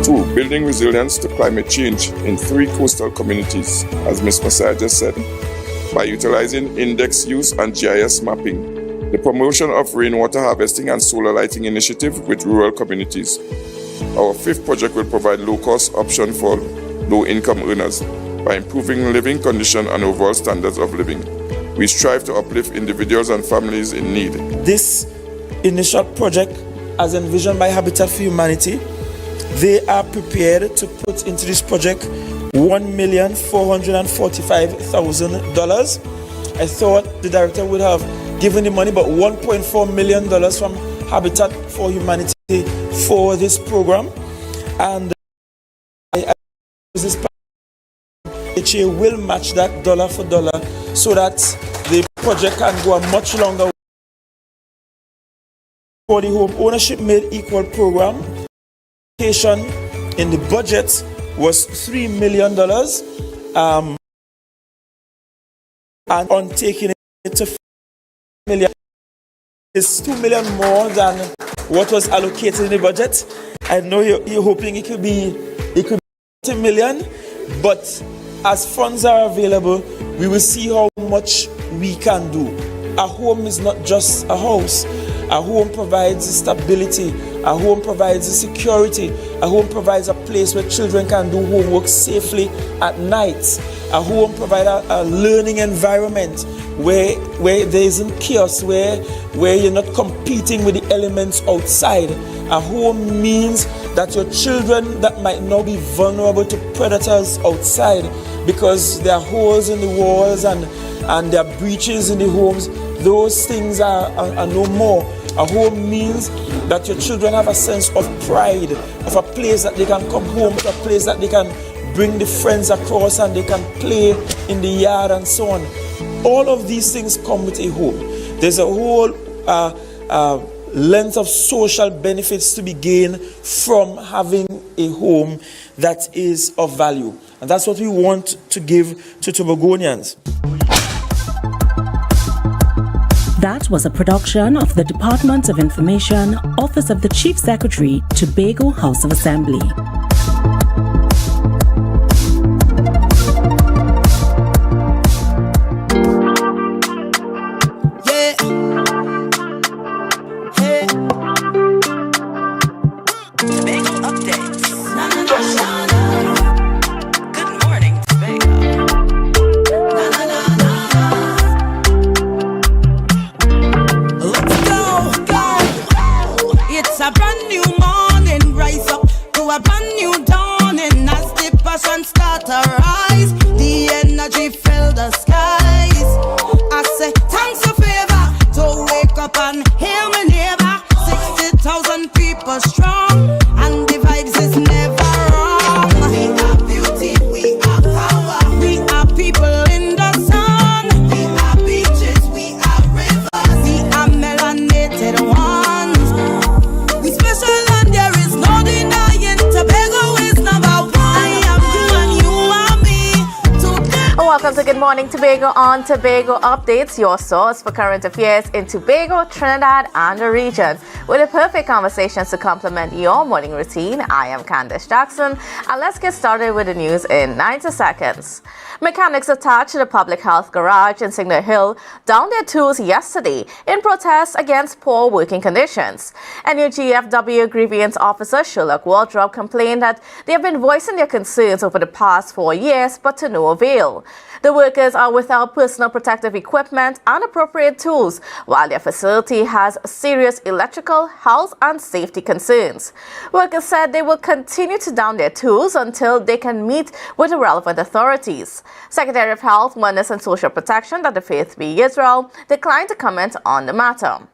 2. Building resilience to climate change in 3 coastal communities, as Ms. Messiah just said, by utilizing index use and GIS mapping, the promotion of rainwater harvesting and solar lighting initiative with rural communities. Our 5th project will provide low-cost option for low-income earners by improving living conditions and overall standards of living. We strive to uplift individuals and families in need. This initial project, as envisioned by Habitat for Humanity, they are prepared to put into this project $1,445,000. I thought the director would have given the money, but $1.4 million from Habitat for Humanity for this program. And this HA will match that dollar for dollar so that the project can go a much longer way. For the Home Ownership Made Equal program, in the budget was $3 million, and on taking it to $5 million is $2 million more than what was allocated in the budget. I know you're hoping it could be $20 million, but as funds are available, we will see how much we can do. A home is not just a house. A home provides stability. A home provides security. A home provides a place where children can do homework safely at night. A home provides a learning environment where there isn't chaos, where you're not competing with the elements outside. A home means that your children that might now be vulnerable to predators outside because there are holes in the walls and there are breaches in the homes, those things are no more. A home means that your children have a sense of pride, of a place that they can come home to, a place that they can bring the friends across and they can play in the yard and so on. All of these things come with a home. There's a whole length of social benefits to be gained from having a home that is of value. And that's what we want to give to Tobagonians. That was a production of the Department of Information, Office of the Chief Secretary, Tobago House of Assembly. A brand new morning, rise up to a brand to Good Morning Tobago on Tobago Updates, your source for current affairs in Tobago, Trinidad, and the region. With the perfect conversations to complement your morning routine, I am Candace Jackson, and let's get started with the news in 90 seconds. Mechanics attached to the public health garage in Signal Hill downed their tools yesterday in protest against poor working conditions. NUGFW grievance officer Sherlock Waldrop complained that they have been voicing their concerns over the past 4 years, but to no avail. The workers are without personal protective equipment and appropriate tools, while their facility has serious electrical, health, and safety concerns. Workers said they will continue to down their tools until they can meet with the relevant authorities. Secretary of Health, Wellness and Social Protection, Dr. Faith B. Israel, declined to comment on the matter.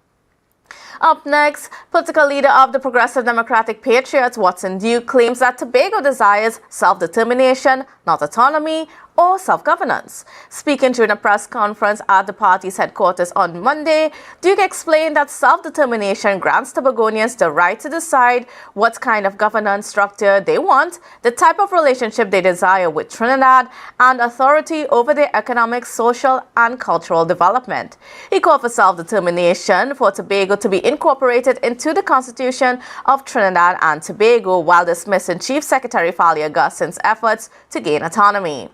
Up next, political leader of the Progressive Democratic Patriots, Watson Duke, claims that Tobago desires self-determination, not autonomy or self-governance. Speaking during a press conference at the party's headquarters on Monday, Duke explained that self-determination grants Tobagonians the right to decide what kind of governance structure they want, the type of relationship they desire with Trinidad, and authority over their economic, social, and cultural development. He called for self-determination for Tobago to be incorporated into the Constitution of Trinidad and Tobago, while dismissing Chief Secretary Fali Augustin's efforts to gain autonomy.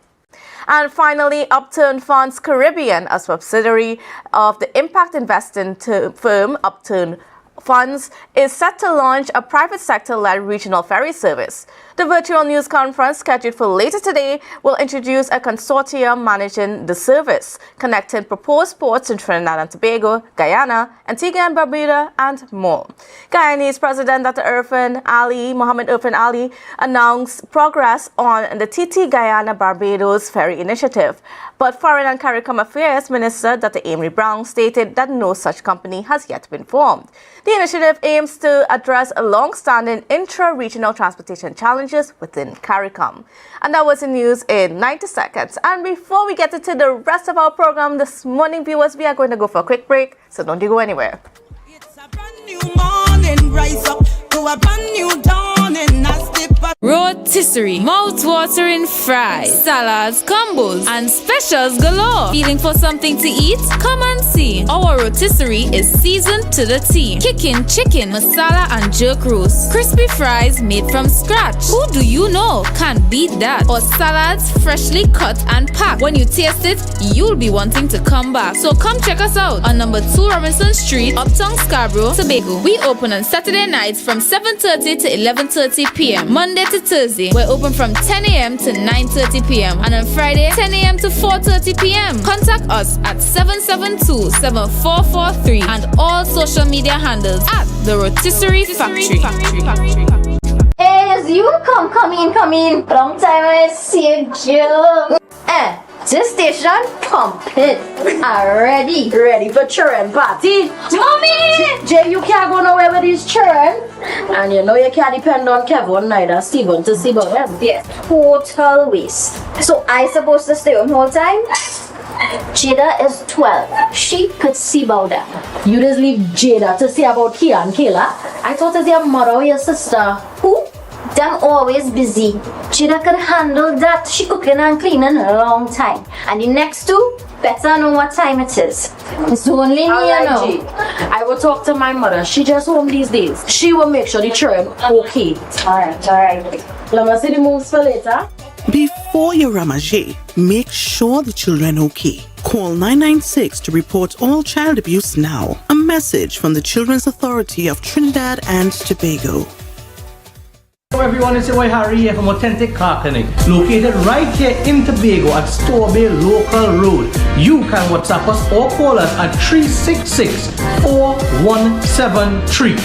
And finally, Upturn Funds Caribbean, a subsidiary of the impact investing firm Upturn Funds, is set to launch a private sector-led regional ferry service. The virtual news conference scheduled for later today will introduce a consortium managing the service, connecting proposed ports in Trinidad and Tobago, Guyana, Antigua and Barbuda, and more. Guyanese President Dr. Mohamed Irfan Ali announced progress on the TT Guyana Barbados ferry initiative, but Foreign and CARICOM Affairs Minister Dr. Amory Brown stated that no such company has yet been formed. The initiative aims to address long-standing intra-regional transportation challenges within CARICOM. And that was the news in 90 seconds. And before we get into the rest of our program this morning, viewers, we are going to go for a quick break, so don't you go anywhere. It's a brand new morning, rise up to a brand new dawning. Rotisserie, mouth-watering fries, salads, combos, and specials galore. Feeling for something to eat? Come and see. Our rotisserie is seasoned to the T. Kicking chicken, masala, and jerk roast. Crispy fries made from scratch. Who do you know can't beat that? Or salads freshly cut and packed. When you taste it, you'll be wanting to come back. So come check us out on number 2 Robinson Street, Uptown Scarborough, Tobago. We open on Saturday nights from 7:30 to 11:30 p.m. Monday to Thursday, we're open from 10 a.m. to 9:30 p.m. and on Friday, 10 a.m. to 4:30 p.m. Contact us at 772-7443 and all social media handles at The Rotisserie Factory. Hey, you come in. Long time I see you. This station pumping. Ready for children party. Mommy! Jay, you can't go nowhere with these children. And you know you can't depend on Kevin neither Steven to see about them. Yeah. Total waste. So I supposed to stay home whole time? Jada is 12. She could see about them. You just leave Jada to see about Kia and Kayla? I thought it's your mother or your sister. Who? Them always busy. Jada could handle that. She cooking and cleaning a long time. And the next two, better know what time it is. It's only me, you know. I will talk to my mother. She just home these days. She will make sure the children okay. Alright. Let me see the moves for later. Before your ramage, make sure the children okay. Call 996 to report all child abuse now. A message from the Children's Authority of Trinidad and Tobago. Hello everyone, it's your boy Harry here from Authentic Car Clinic, located right here in Tobago at Storby Local Road. You can WhatsApp us or call us at 366-4173.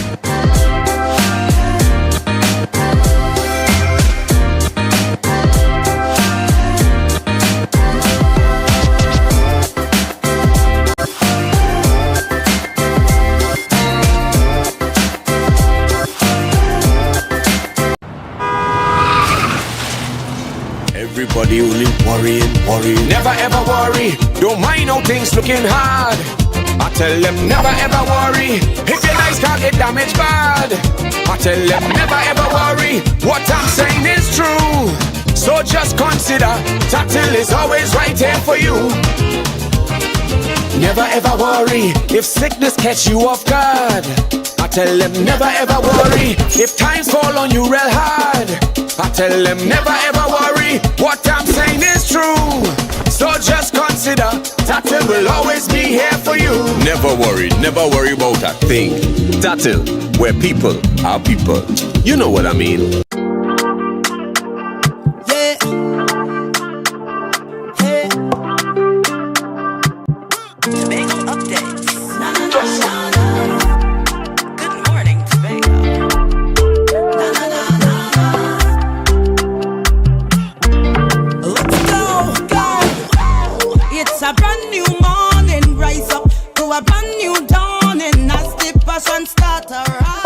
Everybody only worrying. Never ever worry. Don't mind how things looking hard. I tell them never ever worry. If your nice can't get damaged bad. I tell them never ever worry. What I'm saying is true. So just consider. consider Tatil is always right here for you. Never ever worry if sickness catch you off guard. I tell them never ever worry if times fall on you real hard. I tell them never ever worry, what I'm saying is true. So just consider Tatil will always be here for you. Never worry about a thing. Tatil, where people are people. You know what I mean.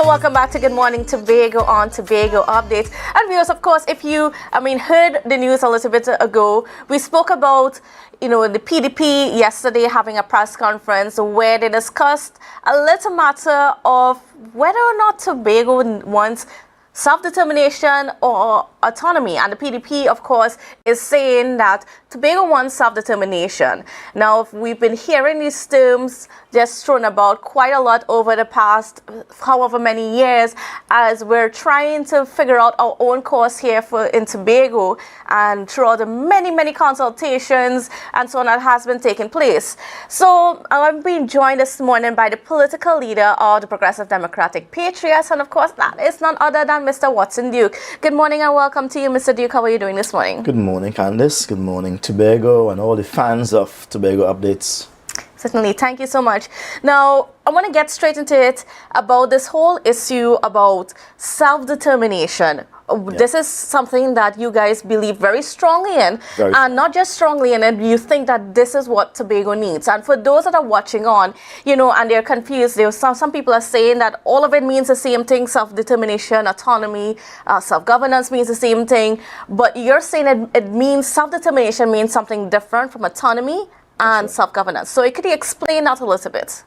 Welcome back to Good Morning Tobago on Tobago Updates. And viewers, of course, if you, heard the news a little bit ago, we spoke about, the PDP yesterday having a press conference where they discussed a little matter of whether or not Tobago wants self-determination or autonomy. And the PDP, of course, is saying that Tobago wants self-determination. Now, we've been hearing these terms just thrown about quite a lot over the past however many years as we're trying to figure out our own course here in Tobago, and throughout the many consultations and so on that has been taking place. So I'm being joined this morning by the political leader of the Progressive Democratic Patriots, and of course that is none other than Mr. Watson Duke. Good morning and welcome to you, Mr. Duke. How are you doing this morning? Good morning, Candice. Good morning, Tobago, and all the fans of Tobago Updates. Certainly. Thank you so much. Now, I want to get straight into it about this whole issue about self-determination. This is something that you guys believe very strongly in, and not just strongly in it, you think that this is what Tobago needs. And for those that are watching on, and they're confused, some people are saying that all of it means the same thing, self-determination, autonomy, self-governance means the same thing, but you're saying it means self-determination means something different from autonomy and self-governance. So could you explain that a little bit?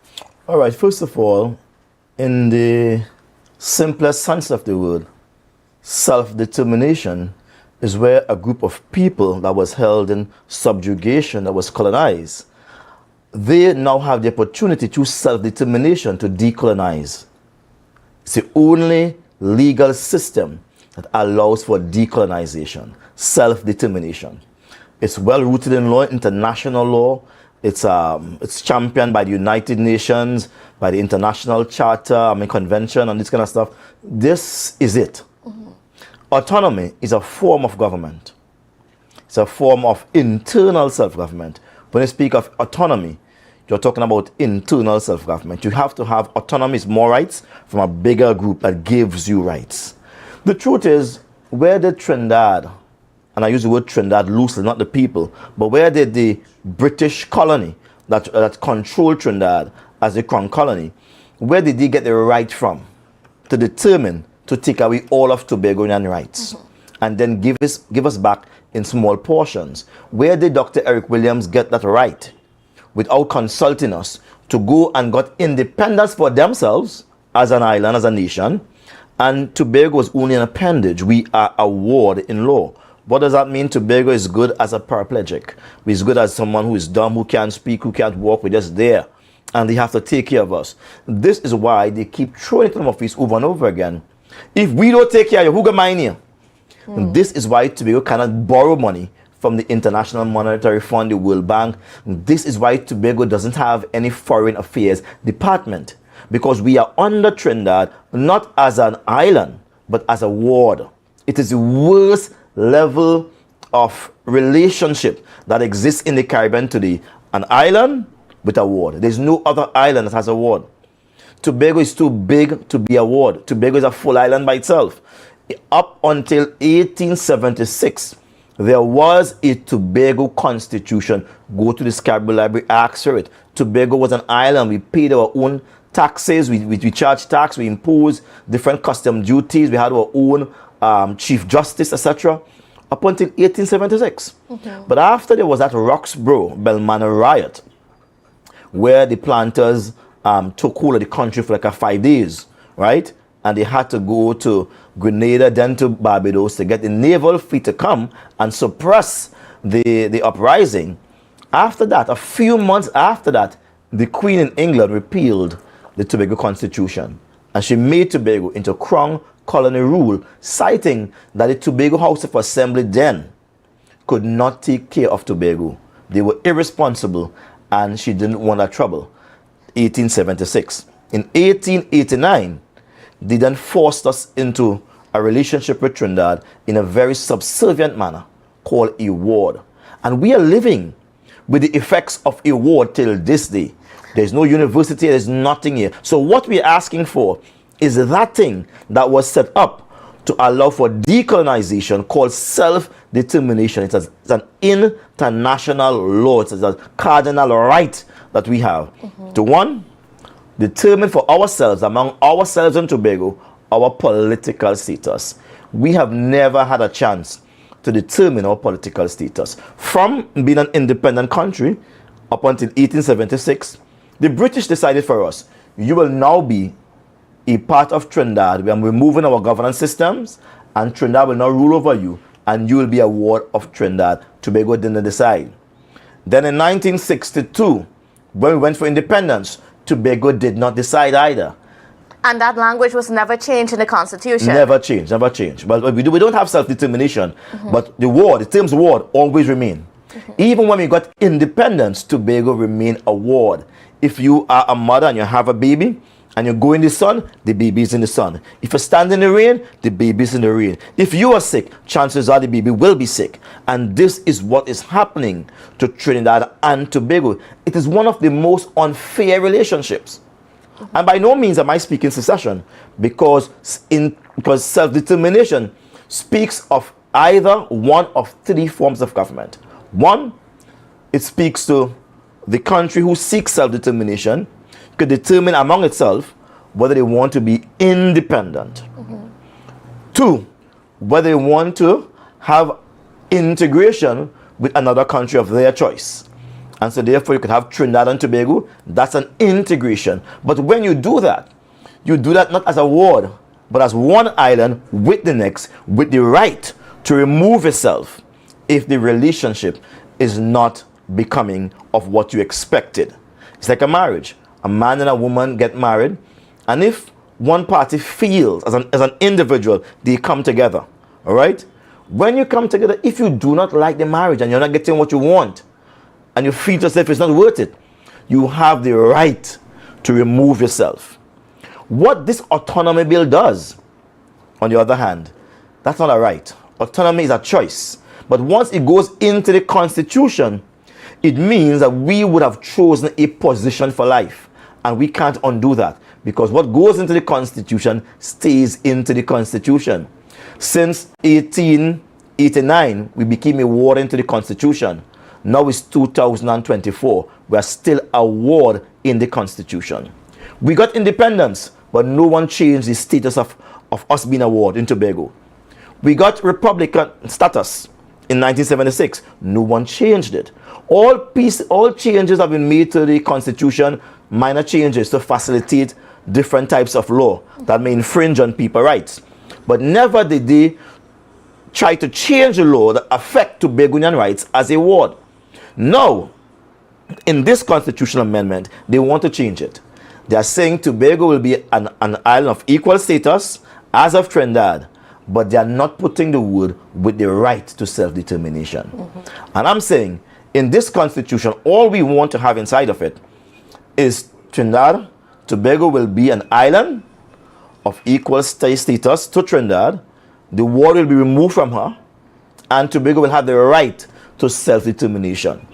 All right, first of all, in the simplest sense of the word, self-determination is where a group of people that was held in subjugation, that was colonized, they now have the opportunity through self-determination to decolonize. It's the only legal system that allows for decolonization, self-determination. It's well rooted in law, international law. It's championed by the United Nations, by the International Charter, Convention, and this kind of stuff. This is it. Autonomy is a form of government. It's a form of internal self-government. When you speak of autonomy, you're talking about internal self-government. You have to have autonomy, is more rights from a bigger group that gives you rights. The truth is, where did Trinidad, and I use the word Trinidad loosely, not the people, but where did the British colony that controlled Trinidad as a crown colony, where did they get the right from to determine to take away all of Tobagonian rights and then give us back in small portions? Where did Dr. Eric Williams get that right without consulting us to go and got independence for themselves as an island, as a nation, and Tobago was only an appendage? We are a ward in law. What does that mean? Tobago is good as a paraplegic. We're good as someone who is dumb, who can't speak, who can't walk. We're just there. And they have to take care of us. This is why they keep throwing it in our face over and over again. If we don't take care of you, who got mine here? This is why Tobago cannot borrow money from the International Monetary Fund, the World Bank. This is why Tobago doesn't have any foreign affairs department. Because we are under Trinidad, not as an island, but as a ward. It is the worst level of relationship that exists in the Caribbean today. An island with a ward. There's no other island that has a ward. Tobago is too big to be a ward. Tobago is a full island by itself. Up until 1876, there was a Tobago constitution. Go to the Scarborough Library, ask for it. Tobago was an island. We paid our own taxes. We charged tax. We imposed different custom duties. We had our own Chief Justice, etc. up until 1876. But after there was that Roxborough Belmano riot, where the planters took hold of the country for like 5 days, right? and they had to go to Grenada, then to Barbados to get the naval fleet to come and suppress the uprising. After that, a few months after that, the Queen in England repealed the Tobago Constitution, and she made Tobago into Crown colony rule, citing that the Tobago House of Assembly then could not take care of Tobago. They were irresponsible, and she didn't want that trouble. 1876. In 1889, they then forced us into a relationship with Trinidad in a very subservient manner called a ward. And we are living with the effects of a ward till this day. There's no university, there's nothing here. So what we're asking for is that thing that was set up to allow for decolonization called self-determination. It's an international law. It's a cardinal right that we have to, one, determine for ourselves, among ourselves in Tobago, our political status. We have never had a chance to determine our political status. From being an independent country up until 1876, the British decided for us, you will now be a part of Trinidad. We are removing our governance systems, and Trinidad will now rule over you, and you will be a ward of Trinidad. Tobago didn't decide. Then in 1962, when we went for independence, Tobago did not decide either. And that language was never changed in the Constitution? Never changed, never changed. But we don't have self-determination, but the terms ward always remain. Even when we got independence, Tobago remained a ward. If you are a mother and you have a baby, and you go in the sun, the baby is in the sun. If you stand in the rain, the baby is in the rain. If you are sick, chances are the baby will be sick. And this is what is happening to Trinidad and Tobago. It is one of the most unfair relationships. And by no means am I speaking secession, because self-determination speaks of either one of three forms of government. One, it speaks to the country who seeks self-determination could determine among itself whether they want to be independent. Two, whether they want to have integration with another country of their choice. And so therefore you could have Trinidad and Tobago. That's an integration. But when you do that not as a ward, but as one island with the next, with the right to remove itself if the relationship is not becoming of what you expected. It's like a marriage. A man and a woman get married, and if one party feels as an individual, they come together. All right? When you come together, if you do not like the marriage and you're not getting what you want, and you feel yourself it's not worth it, you have the right to remove yourself. What this autonomy bill does, on the other hand, that's not a right. Autonomy is a choice. But once it goes into the Constitution, it means that we would have chosen a position for life. And we can't undo that, because what goes into the Constitution stays into the Constitution. Since 1889, we became a ward into the Constitution. Now it's 2024. We are still a ward in the Constitution. We got independence, but no one changed the status of us being a ward in Tobago. We got Republican status in 1976. No one changed it. All changes have been made to the Constitution, minor changes to facilitate different types of law that may infringe on people's rights. But never did they try to change the law that affect Tobagonian rights as a ward. Now, in this constitutional amendment, they want to change it. They are saying Tobago will be an island of equal status as of Trinidad, but they are not putting the word with the right to self-determination. And I'm saying, in this constitution, all we want to have inside of it is Trinidad, Tobago will be an island of equal status to Trinidad. The ward will be removed from her, and Tobago will have the right to self-determination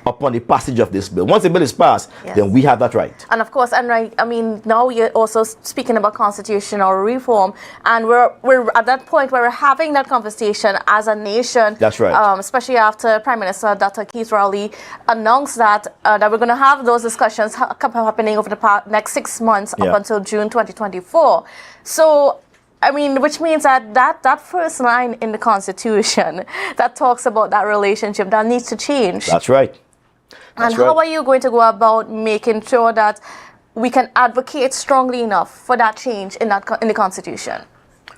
upon the passage of this bill. Once the bill is passed, then we have that right. And of course, and right, I mean, now you're also speaking about constitutional reform, and we're at that point where we're having that conversation as a nation. That's right. Especially after Prime Minister Dr. Keith Rowley announced that we're going to have those discussions happening over the next 6 months up until June 2024. So, I mean, which means that first line in the Constitution that talks about that relationship, that needs to change. That's right. And how are you going to go about making sure that we can advocate strongly enough for that change in the Constitution?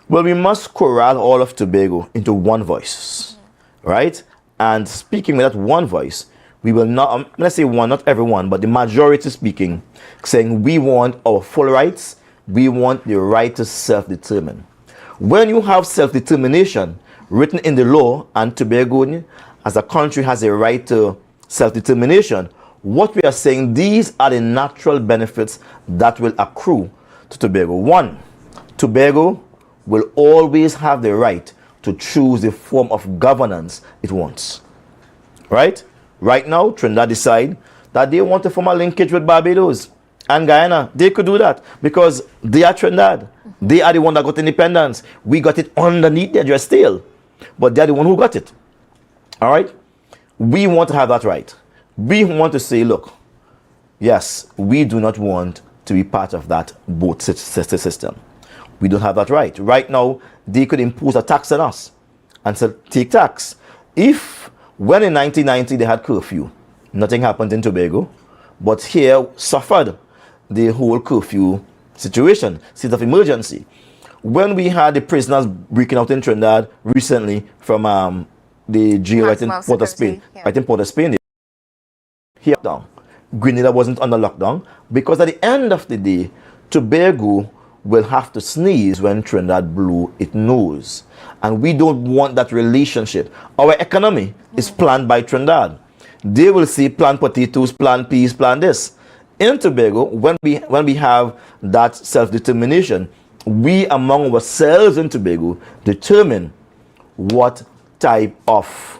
Well, we must corral all of Tobago into one voice, right? And speaking with that one voice, we will not, let's say one, not everyone, but the majority speaking, saying we want our full rights, we want the right to self-determine. When you have self-determination written in the law, and Tobago as a country has a right to self-determination, what we are saying, these are the natural benefits that will accrue to Tobago. One, Tobago will always have the right to choose the form of governance it wants. Right? Right now, Trinidad decide that they want to form a linkage with Barbados and Guyana. They could do that because they are Trinidad. They are the one that got independence. We got it underneath their dress tail, but they're the one who got it. All right? We want to have that right. We want to say, look, yes, we do not want to be part of that boat system. We don't have that right. Right now, they could impose a tax on us and say, take tax. If, when in 1990 they had curfew, nothing happened in Tobago, but here suffered the whole curfew situation, state of emergency. When we had the prisoners breaking out in Trinidad recently from the jail right in Port of Spain, right in Port of Spain, here down. Grenada wasn't under lockdown because at the end of the day, Tobago will have to sneeze when Trinidad blew its nose. And we don't want that relationship. Our economy is planned by Trinidad. They will say plant potatoes, plant peas, plant this. In Tobago, when we have that self-determination, we among ourselves in Tobago determine what type of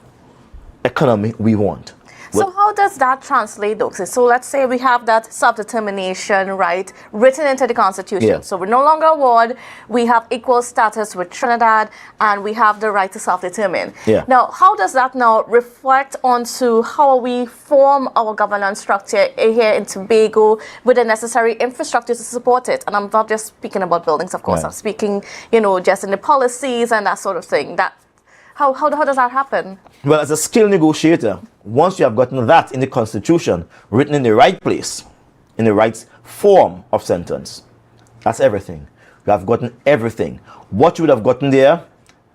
economy we want. So how does that translate, though? So let's say we have that self-determination right written into the Constitution. Yeah. So we're no longer a ward. We have equal status with Trinidad, and we have the right to self-determine. Yeah. Now, how does that now reflect onto how we form our governance structure here in Tobago with the necessary infrastructure to support it? And I'm not just speaking about buildings, of course. Right. I'm speaking, just in the policies and that sort of thing. How does that happen? Well, as a skilled negotiator, once you have gotten that in the Constitution, written in the right place, in the right form of sentence, that's everything. You have gotten everything. What you would have gotten there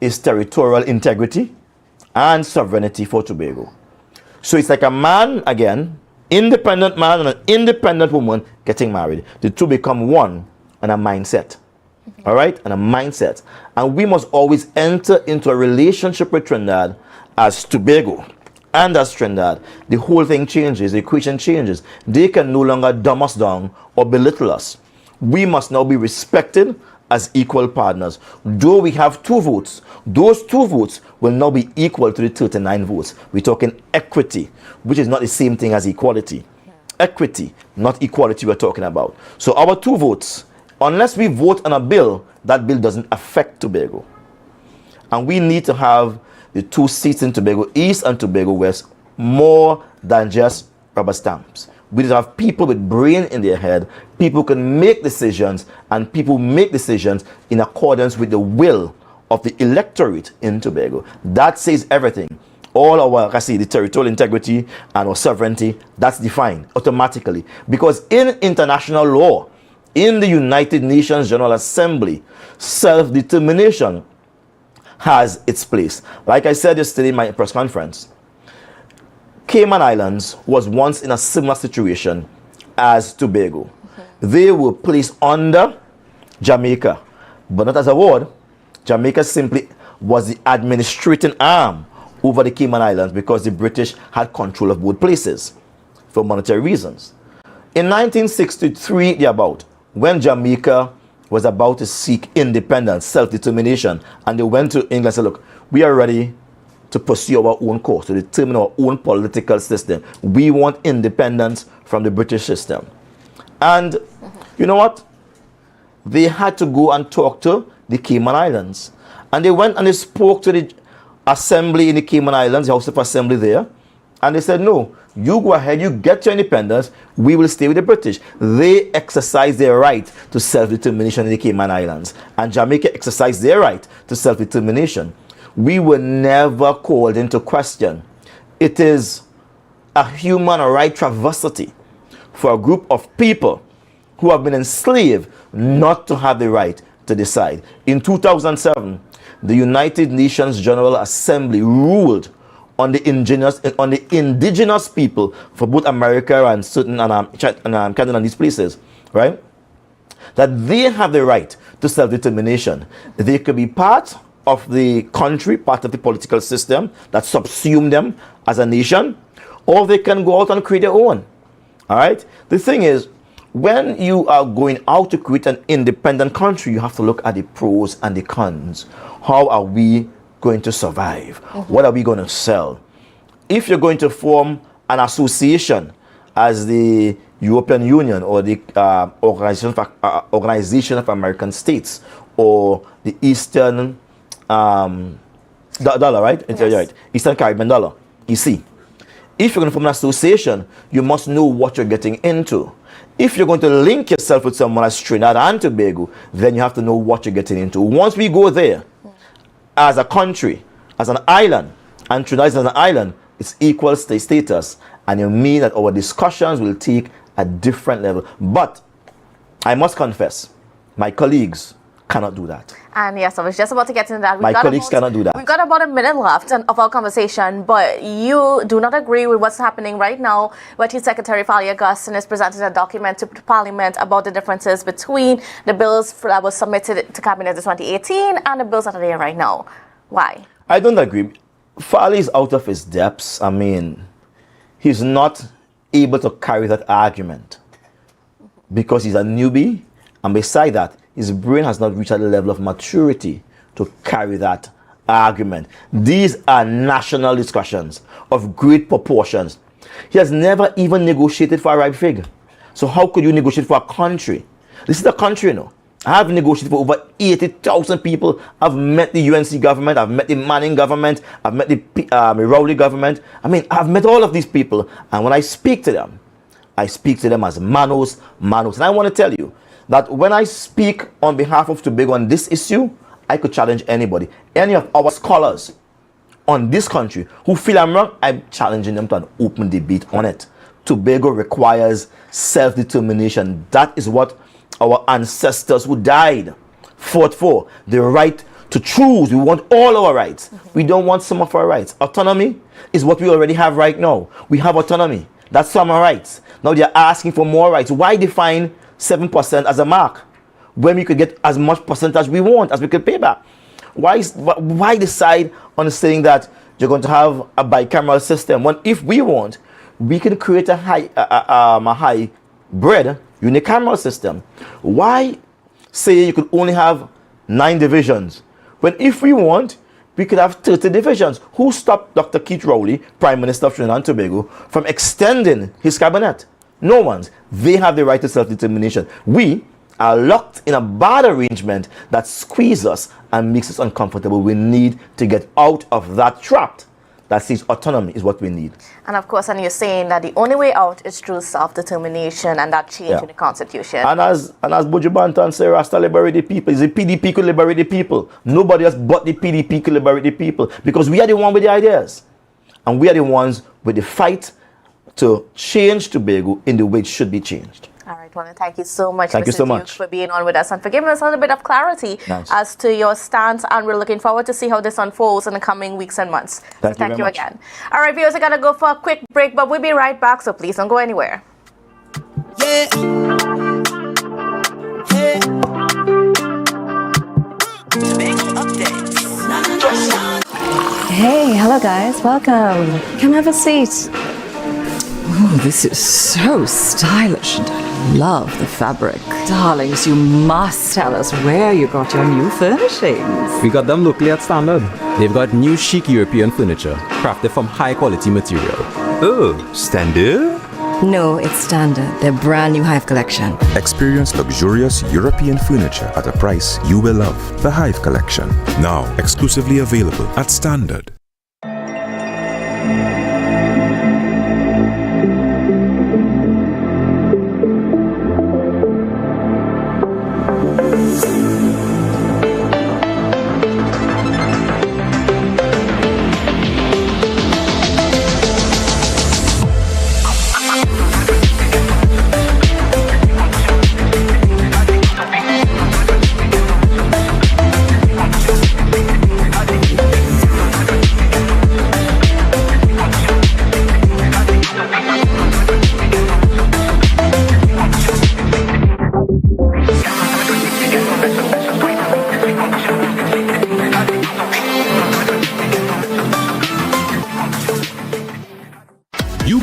is territorial integrity and sovereignty for Tobago. So it's like a man, again, independent man and an independent woman getting married. The two become one and a mindset. All right, and a mindset. And we must always enter into a relationship with Trinidad as Tobago and as Trinidad. The whole thing changes, the equation changes. They can no longer dumb us down or belittle us. We must now be respected as equal partners. Though we have 2 votes, those 2 votes will now be equal to the 39 votes. We're talking equity, which is not the same thing as equality. Equity, not equality we're talking about. So our 2 votes, unless we vote on a bill, that bill doesn't affect Tobago. And we need to have the 2 seats in Tobago East and Tobago West more than just rubber stamps. We need to have people with brain in their head, people who can make decisions, and people make decisions in accordance with the will of the electorate in Tobago. That says everything. All our, like I say, the territorial integrity and our sovereignty, that's defined automatically. Because in international law, in the United Nations General Assembly, self-determination has its place. Like I said yesterday in my press conference, Cayman Islands was once in a similar situation as Tobago. They were placed under Jamaica, but not as a ward. Jamaica simply was the administrating arm over the Cayman Islands because the British had control of both places for monetary reasons. In 1963, thereabout, when Jamaica was about to seek independence, self-determination, and they went to England and said, look, we are ready to pursue our own course, to determine our own political system. We want independence from the British system. And you know what? They had to go and talk to the Cayman Islands. And they went and they spoke to the assembly in the Cayman Islands, the House of Assembly there. And they said, no, you go ahead, you get your independence, we will stay with the British. They exercised their right to self-determination in the Cayman Islands. And Jamaica exercised their right to self-determination. We were never called into question. It is a human right travesty for a group of people who have been enslaved not to have the right to decide. In 2007, the United Nations General Assembly ruled on the indigenous people for both America and certain Canada and these places, right? That they have the right to self-determination. They could be part of the country, part of the political system that subsume them as a nation, or they can go out and create their own. All right? The thing is, when you are going out to create an independent country, you have to look at the pros and the cons. How are we going to survive? What are we going to sell? If you're going to form an association as the European Union or the Organization of American States or the Eastern dollar, right? Yes. Right. Eastern Caribbean dollar, EC. If you're going to form an association, you must know what you're getting into. If you're going to link yourself with someone as Trinidad and Tobago, then you have to know what you're getting into. Once we go there, as a country, as an island, and Trinidad is an island, it's equal status, and it means that our discussions will take a different level. But I must confess, my colleagues cannot do that. And yes, I was just about to get into that. My colleagues cannot do that. We've got about a minute left of our conversation, but you do not agree with what's happening right now. What Chief Secretary Fali Augustine has presented a document to Parliament about the differences between the bills that was submitted to Cabinet in 2018 and the bills that are there right now. Why? I don't agree. Fali is out of his depths. I mean, he's not able to carry that argument because he's a newbie, and beside that, his brain has not reached a level of maturity to carry that argument. These are national discussions of great proportions. He has never even negotiated for a right figure. So how could you negotiate for a country? This is a country, you know. I have negotiated for over 80,000 people. I've met the UNC government, I've met the Manning government, I've met the Rowley government. I mean, I've met all of these people, and when I speak to them as manos. And I want to tell you that when I speak on behalf of Tobago on this issue, I could challenge anybody. Any of our scholars on this country who feel I'm wrong, I'm challenging them to an open debate on it. Tobago requires self-determination. That is what our ancestors who died fought for. The right to choose. We want all our rights. We don't want some of our rights. Autonomy is what we already have right now. We have autonomy. That's some of our rights. Now they're asking for more rights. Why define 7% as a mark when we could get as much percentage we want as we could pay back? Why decide on saying that you're going to have a bicameral system when if we want, we can create a hybrid unicameral system? Why say you could only have 9 divisions when if we want, we could have 30 divisions? Who stopped Dr. Keith Rowley, Prime Minister of Trinidad and Tobago, from extending his cabinet? No one's. They have the right to self-determination. We are locked in a bad arrangement that squeezes us and makes us uncomfortable. We need to get out of that trap that says autonomy is what we need. And of course, and you're saying that the only way out is through self-determination and that change in the Constitution. And as Buju Banton said, Rasta liberate the people. It's the PDP could liberate the people. Nobody else but the PDP could liberate the people, because we are the one with the ideas. And we are the ones with the fight to change Tobago in the way it should be changed. All right, well, thank you so much, Thank you so much for being on with us and for giving us a little bit of clarity as to your stance, and we're looking forward to see how this unfolds in the coming weeks and months. Thank you very again. All right, viewers, I gotta go for a quick break, but we'll be right back, so please don't go anywhere. Yeah. Hey. Hey, hello guys, welcome. Come have a seat. Oh, this is so stylish, and I love the fabric. Darlings, you must tell us where you got your new furnishings. We got them locally at Standard. They've got new chic European furniture, crafted from high quality material. Oh, Standard? No, it's Standard, their brand new Hive collection. Experience luxurious European furniture at a price you will love. The Hive Collection, now exclusively available at Standard.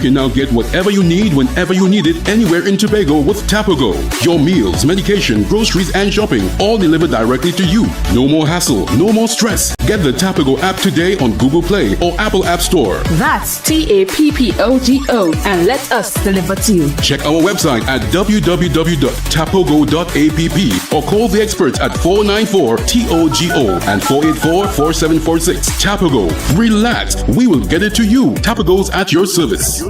can now get whatever you need whenever you need it anywhere in Tobago with Tobago. Your meals, medication, groceries, and shopping all delivered directly to you. No more hassle, no more stress. Get the Tobago app today on Google Play or Apple App Store. That's TAPPOGO, and let us deliver to you. Check our website at www.tapogo.app or call the experts at 494-TOGO and 484-4746. Tobago. Relax. We will get it to you. Tobago's at your service.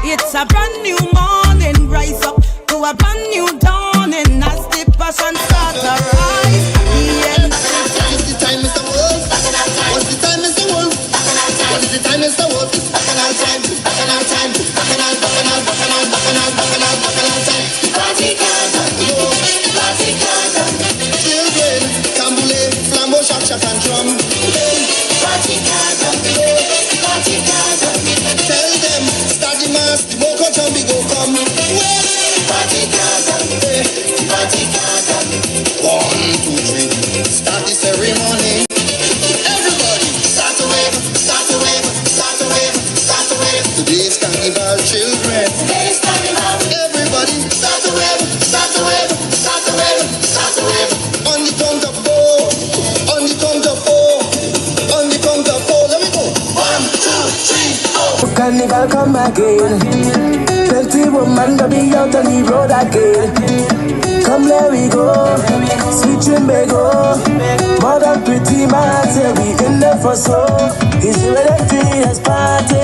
It's a brand new morning, rise up to a brand new dawning as the passion start to rise. What's the time, Mr. Wolf? What's the time, Mr. Wolf? What's the time, Mr. Wolf? Bacchanal time, bacchanal time, bacchanal, bacchanal, bacchanal, bacchanal, bacchanal, bacchanal time. Party gaga, party gaga. Children, cambule, flambeau, shak, shak, and drum. Party gaga, party gaga. Tell them, start the mass, the Moko Jambi go come. Party gaga, party gaga. 1, 2, 3, start the ceremony. Everybody, start to wave, start to wave, start to wave, start to wave. Today's carnival, children. Today's carnival. Everybody, start to wave, start to wave, start to wave, start to wave. On the count of 4, on the count of 4, on the count of 4. Let me go. 1, 2, 3, 4. Carnival come again. Plenty woman to be out on the road again. Come there we go, sweet Tobago. More than pretty man, say we in there for so. It's the way them treat us party.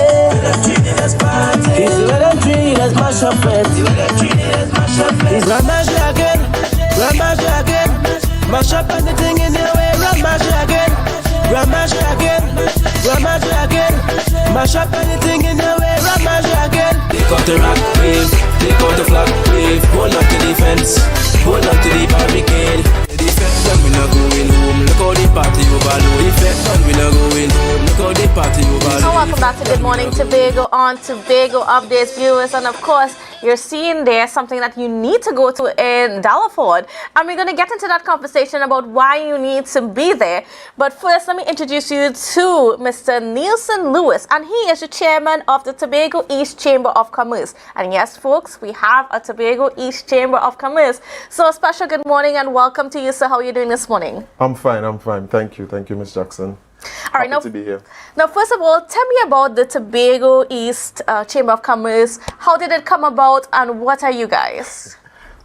It's the way them treat us mash up it. It's Ramash again, Ramash again. Mash up anything in the way, Ramash again, Ramash again, Ramash again. Mash up anything in the way, Ramash again. Take out the rock wave, take out the flag wave. Hold on to the fence, hold on to the barricade. The effect when we not going home. Look how the party overload. The effect when we not going home. Look how the party overload. And welcome back to Good Morning Tobago on Tobago Updates, viewers. And of course, you're seeing there something that you need to go to in Dallaford. And we're going to get into that conversation about why you need to be there. But first, let me introduce you to Mr. Nielsen Lewis. And he is the chairman of the Tobago East Chamber of Commerce. And yes, folks, we have a Tobago East Chamber of Commerce. So a special good morning and welcome to you, sir. How are you doing this morning? I'm fine. Thank you, Ms. Jackson. All right, Happy to be here. Now, first of all, tell me about the Tobago East Chamber of Commerce. How did it come about and what are you guys?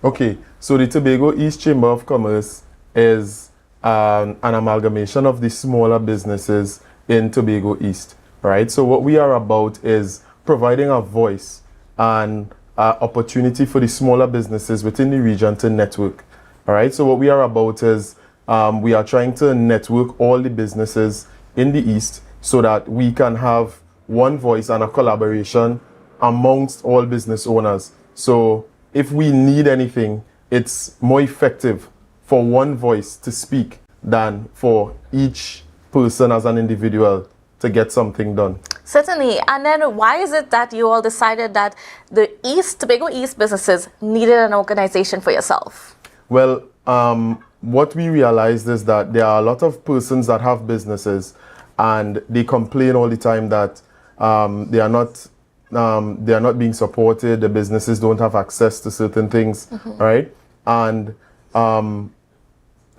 Okay, so the Tobago East Chamber of Commerce is an amalgamation of the smaller businesses in Tobago East, right? So what we are about is providing a voice and opportunity for the smaller businesses within the region to network, all right? So what we are about is we are trying to network all the businesses in the East so that we can have one voice and a collaboration amongst all business owners. So if we need anything, it's more effective for one voice to speak than for each person as an individual to get something done. Certainly. And then why is it that you all decided that the Tobago East businesses needed an organization for yourself? Well, what we realized is that there are a lot of persons that have businesses and they complain all the time that they are not being supported, the businesses don't have access to certain things, right? And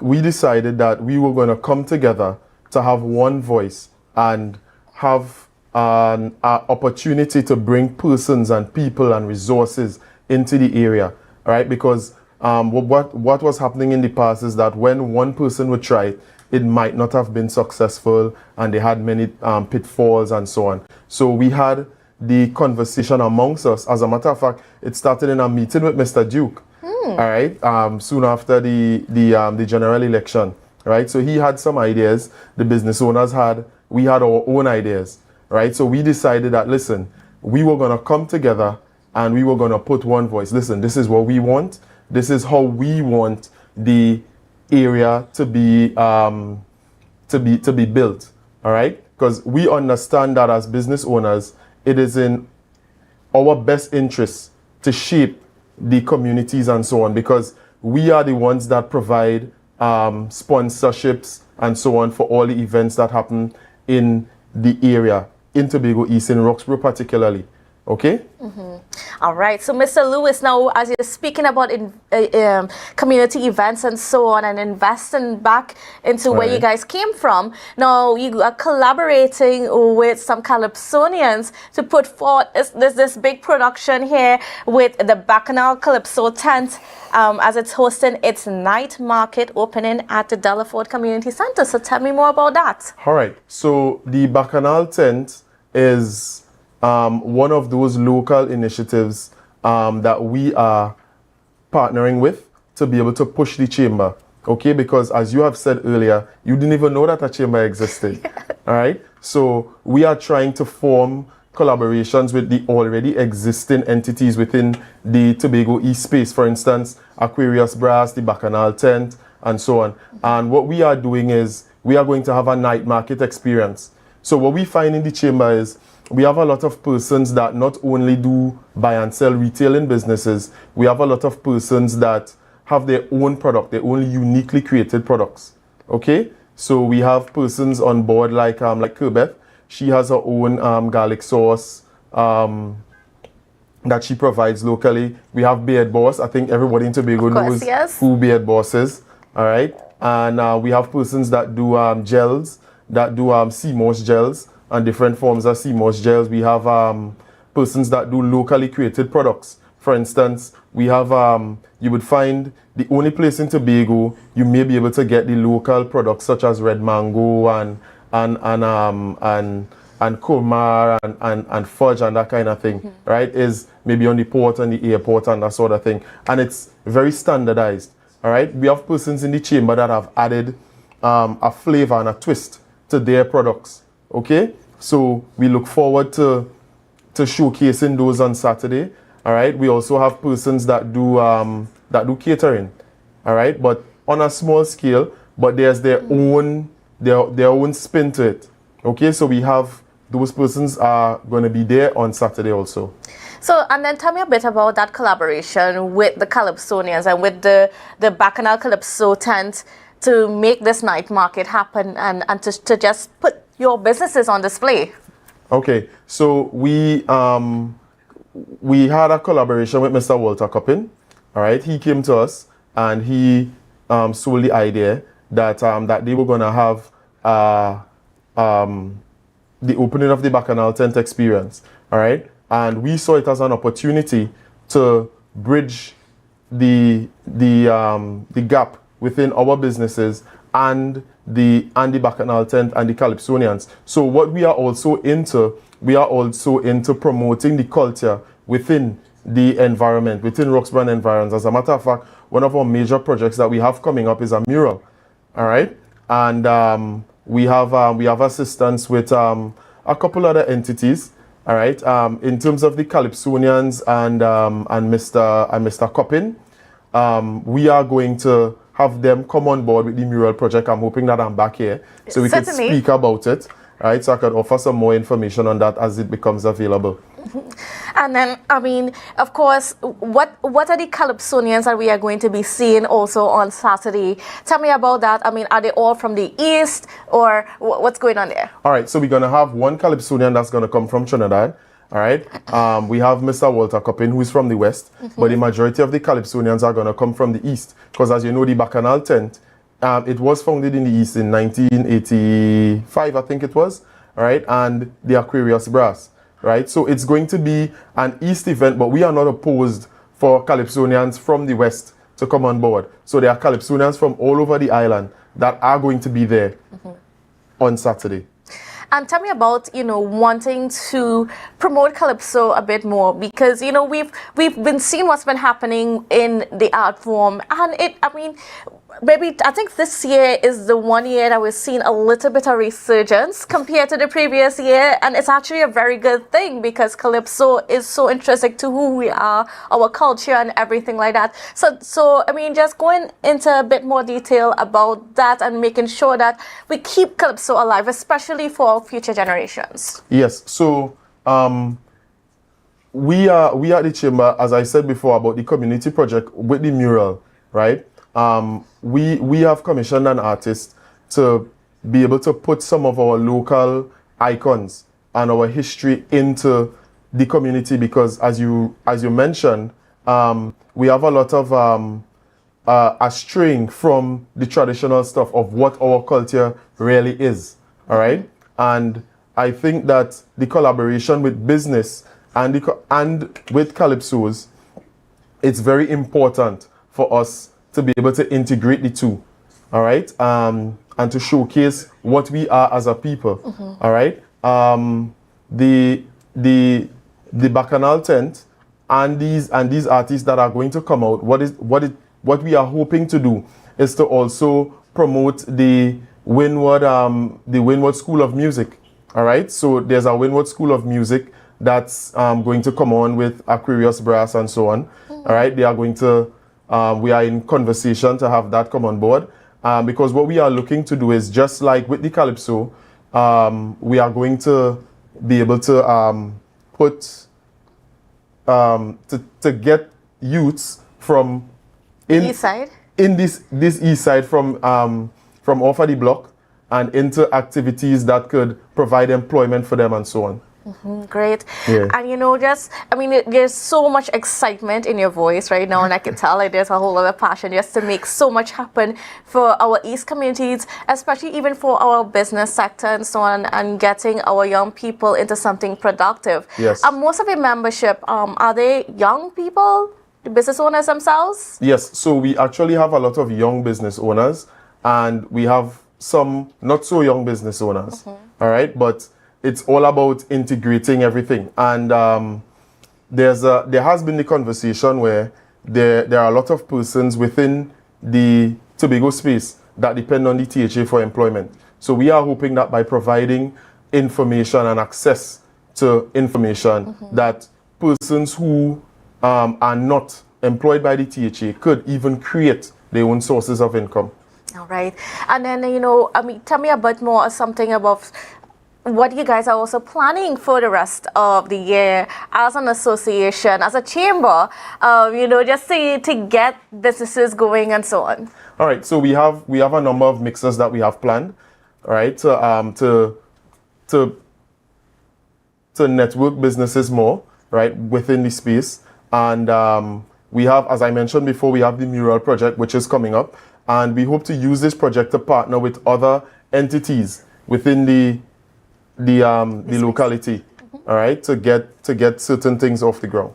we decided that we were going to come together to have one voice and have an opportunity to bring persons and people and resources into the area, right? Because what was happening in the past is that when one person would try it might not have been successful and they had many pitfalls and so on. So we had the conversation amongst us. As a matter of fact, it started in a meeting with Mr. Duke, all right, soon after the general election, right? So he had some ideas, the business owners we had our own ideas, right? So we decided that, listen, we were going to come together and we were going to put one voice. Listen, this is what we want. This is how we want the area to be built. All right, because we understand that as business owners, it is in our best interest to shape the communities and so on, because we are the ones that provide sponsorships and so on for all the events that happen in the area, in Tobago East, in Roxborough particularly. Okay? All right. So, Mr. Lewis, now as you're speaking about community events and so on, and investing back into where you guys came from, now you are collaborating with some Calypsonians to put forth this big production here with the Bacchanal Calypso tent, as it's hosting its night market opening at the Delaford Community Center. So tell me more about that. All right. So the Bacchanal tent is one of those local initiatives that we are partnering with to be able to push the chamber. Okay, because as you have said earlier, you didn't even know that a chamber existed. All right. So we are trying to form collaborations with the already existing entities within the Tobago East space. For instance, Aquarius Brass, the Bacchanal tent, and so on. And what we are doing is we are going to have a night market experience. So what we find in the chamber is we have a lot of persons that not only do buy and sell retailing businesses, we have a lot of persons that have their own product, their own uniquely created products. Okay? So we have persons on board like Kirbeth. She has her own garlic sauce that she provides locally. We have Beard Boss. I think everybody in Tobago knows who Beard Boss is. All right? And we have persons that do gels, that do sea moss gels and different forms of sea moss gels. We have persons that do locally created products. For instance, we have, you would find the only place in Tobago you may be able to get the local products such as red mango and kumar and fudge and that kind of thing, right? Is maybe on the port and the airport and that sort of thing. And it's very standardized, all right? We have persons in the chamber that have added a flavor and a twist to their products, okay? So we look forward to showcasing those on Saturday, all right? We also have persons that do catering, all right? But on a small scale, but there's their own spin to it. Okay, so we have those persons are going to be there on Saturday also. So, and then tell me a bit about that collaboration with the Calypsonians and with the Bacchanal Calypso tent to make this night market happen and to just put your businesses on display. Okay, so we had a collaboration with Mr. Walter Coppin. All right, he came to us and he sold the idea that they were going to have the opening of the Bacchanal tent experience, all right? And we saw it as an opportunity to bridge the gap within our businesses and the Bacchanal tent and the Calypsonians. So what we are also into promoting the culture within the environment, within Roxborough environs. As a matter of fact, one of our major projects that we have coming up is a mural, all right? And we have assistance with a couple other entities, all right. In terms of the Calypsonians and Mr. Coppin, we are going to have them come on board with the mural project. I'm hoping that I'm back here so we can speak about it, right? So I can offer some more information on that as it becomes available. And then, I mean, of course, what are the Calypsonians that we are going to be seeing also on Saturday? Tell me about that. I mean, are they all from the East or what's going on there? All right, so we're going to have one Calypsonian that's going to come from Trinidad. All right, we have Mr. Walter Coppin, who is from the West, but the majority of the Calypsonians are going to come from the East because, as you know, the Bacchanal tent, it was founded in the East in 1985, I think it was, all right, and the Aquarius Brass. Right, so it's going to be an East event, but we are not opposed for Calypsonians from the West to come on board. So there are Calypsonians from all over the island that are going to be there on Saturday. And tell me about, wanting to promote Calypso a bit more because, we've been seeing what's been happening in the art form. And maybe I think this year is the one year that we've seen a little bit of resurgence compared to the previous year, and it's actually a very good thing because Calypso is so intrinsic to who we are, our culture and everything like that. So I mean, just going into a bit more detail about that and making sure that we keep Calypso alive, especially for future generations. Yes, so we at the Chamber, as I said before, about the community project with the mural, right? We have commissioned an artist to be able to put some of our local icons and our history into the community because, as you mentioned, we have a lot of straying from the traditional stuff of what our culture really is, all right? And I think that the collaboration with business and with Calypsos, it's very important for us to be able to integrate the two, all right? And to showcase what we are as a people, all right? The Bacchanal tent and these artists that are going to come out, what we are hoping to do is to also promote the Windward School of Music, all right? So there's a Windward School of Music that's going to come on with Aquarius Brass and so on, all right? They are going to, we are in conversation to have that come on board because what we are looking to do is just like with the Calypso, we are going to be able to to get youths from East side? In this east side from off of the block and into activities that could provide employment for them and so on. Great. Yeah. And there's so much excitement in your voice right now, and I can tell there's a whole lot of passion just to make so much happen for our East communities, especially even for our business sector and so on, and getting our young people into something productive. Yes. Most of your membership, are they young people, the business owners themselves? Yes, so we actually have a lot of young business owners, and we have some not so young business owners, all right? But it's all about integrating everything. And there has been the conversation where there are a lot of persons within the Tobago space that depend on the THA for employment. So we are hoping that by providing information and access to information that persons who are not employed by the THA could even create their own sources of income. All right. And then, tell me a bit more something about what you guys are also planning for the rest of the year as an association, as a chamber, just to get businesses going and so on. All right, so we have a number of mixes that we have planned, all right, to network businesses more, right, within the space. And we have, as I mentioned before, we have the mural project, which is coming up, and we hope to use this project to partner with other entities within the locality, all right, to get certain things off the ground.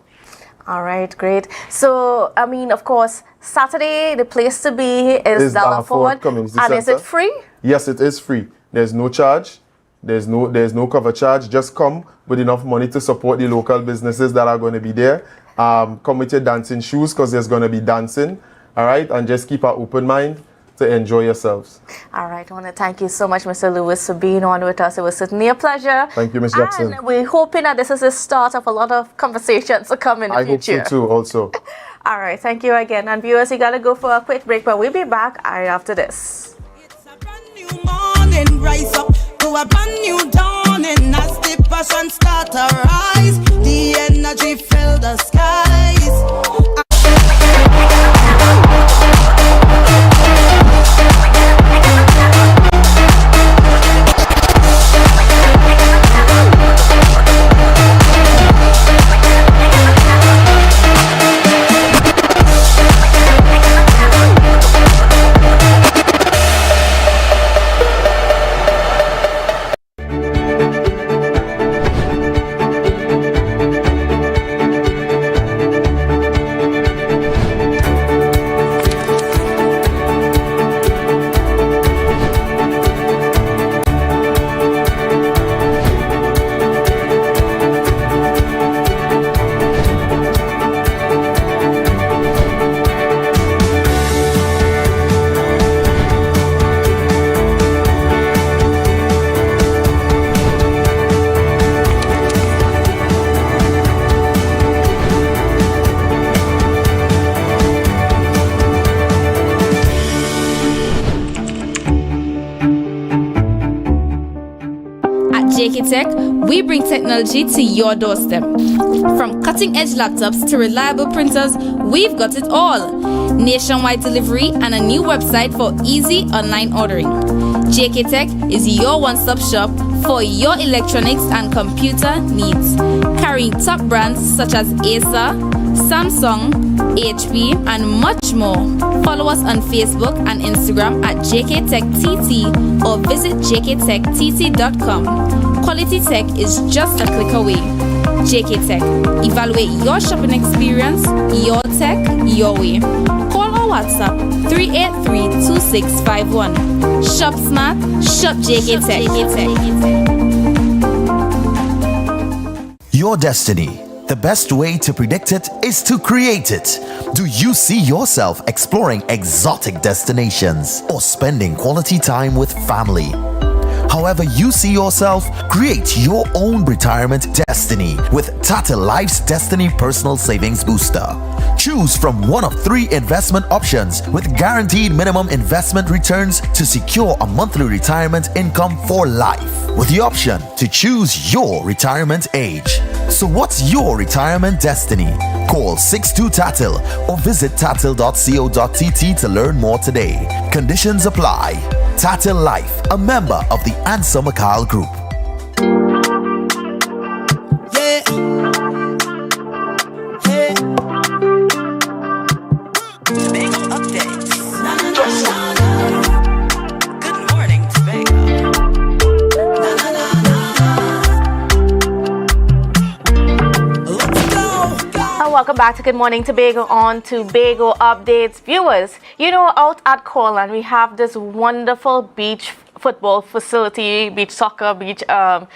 All right, great. So, of course, Saturday, the place to be is Dallas Ford Community and Center. Is it free? Yes, it is free. There's no charge. There's no cover charge. Just come with enough money to support the local businesses that are going to be there. Come with your dancing shoes because there's going to be dancing, all right, and just keep an open mind to enjoy yourselves. All right, I want to thank you so much, Mr. Lewis, for being on with us. It was certainly a pleasure. Thank you, Ms. Jackson. And we're hoping that this is the start of a lot of conversations to come in the future. I hope so too, also. All right, thank you again. And viewers, you got to go for a quick break, but we'll be back right after this. Morning, rise up to a brand new dawning as the passion start to rise. The energy fill the skies. JK Tech, we bring technology to your doorstep. From cutting-edge laptops to reliable printers, we've got it all. Nationwide delivery and a new website for easy online ordering. JK Tech is your one-stop shop for your electronics and computer needs. Carrying top brands such as Acer, Samsung, HP, and much more. Follow us on Facebook and Instagram at JKTechTT or visit jktechtt.com. Quality tech is just a click away. JK Tech. Evaluate your shopping experience, your tech, your way. Call or WhatsApp 383-2651. Shop smart, shop JK Tech. Your destiny. The best way to predict it is to create it. Do you see yourself exploring exotic destinations or spending quality time with family? However you see yourself, create your own retirement destiny with Tata Life's Destiny Personal Savings Booster. Choose from one of 3 investment options with guaranteed minimum investment returns to secure a monthly retirement income for life, with the option to choose your retirement age. So what's your retirement destiny? Call 62-TATIL or visit tatil.co.tt to learn more today. Conditions apply. Tatil Life, a member of the Ansa Makal Group. Yeah. Hey. Tobago updates. Good morning, Tobago. Welcome back to Good Morning Tobago on Tobago Updates. Viewers, you know, out at Corland we have this wonderful beach football facility, beach soccer, beach a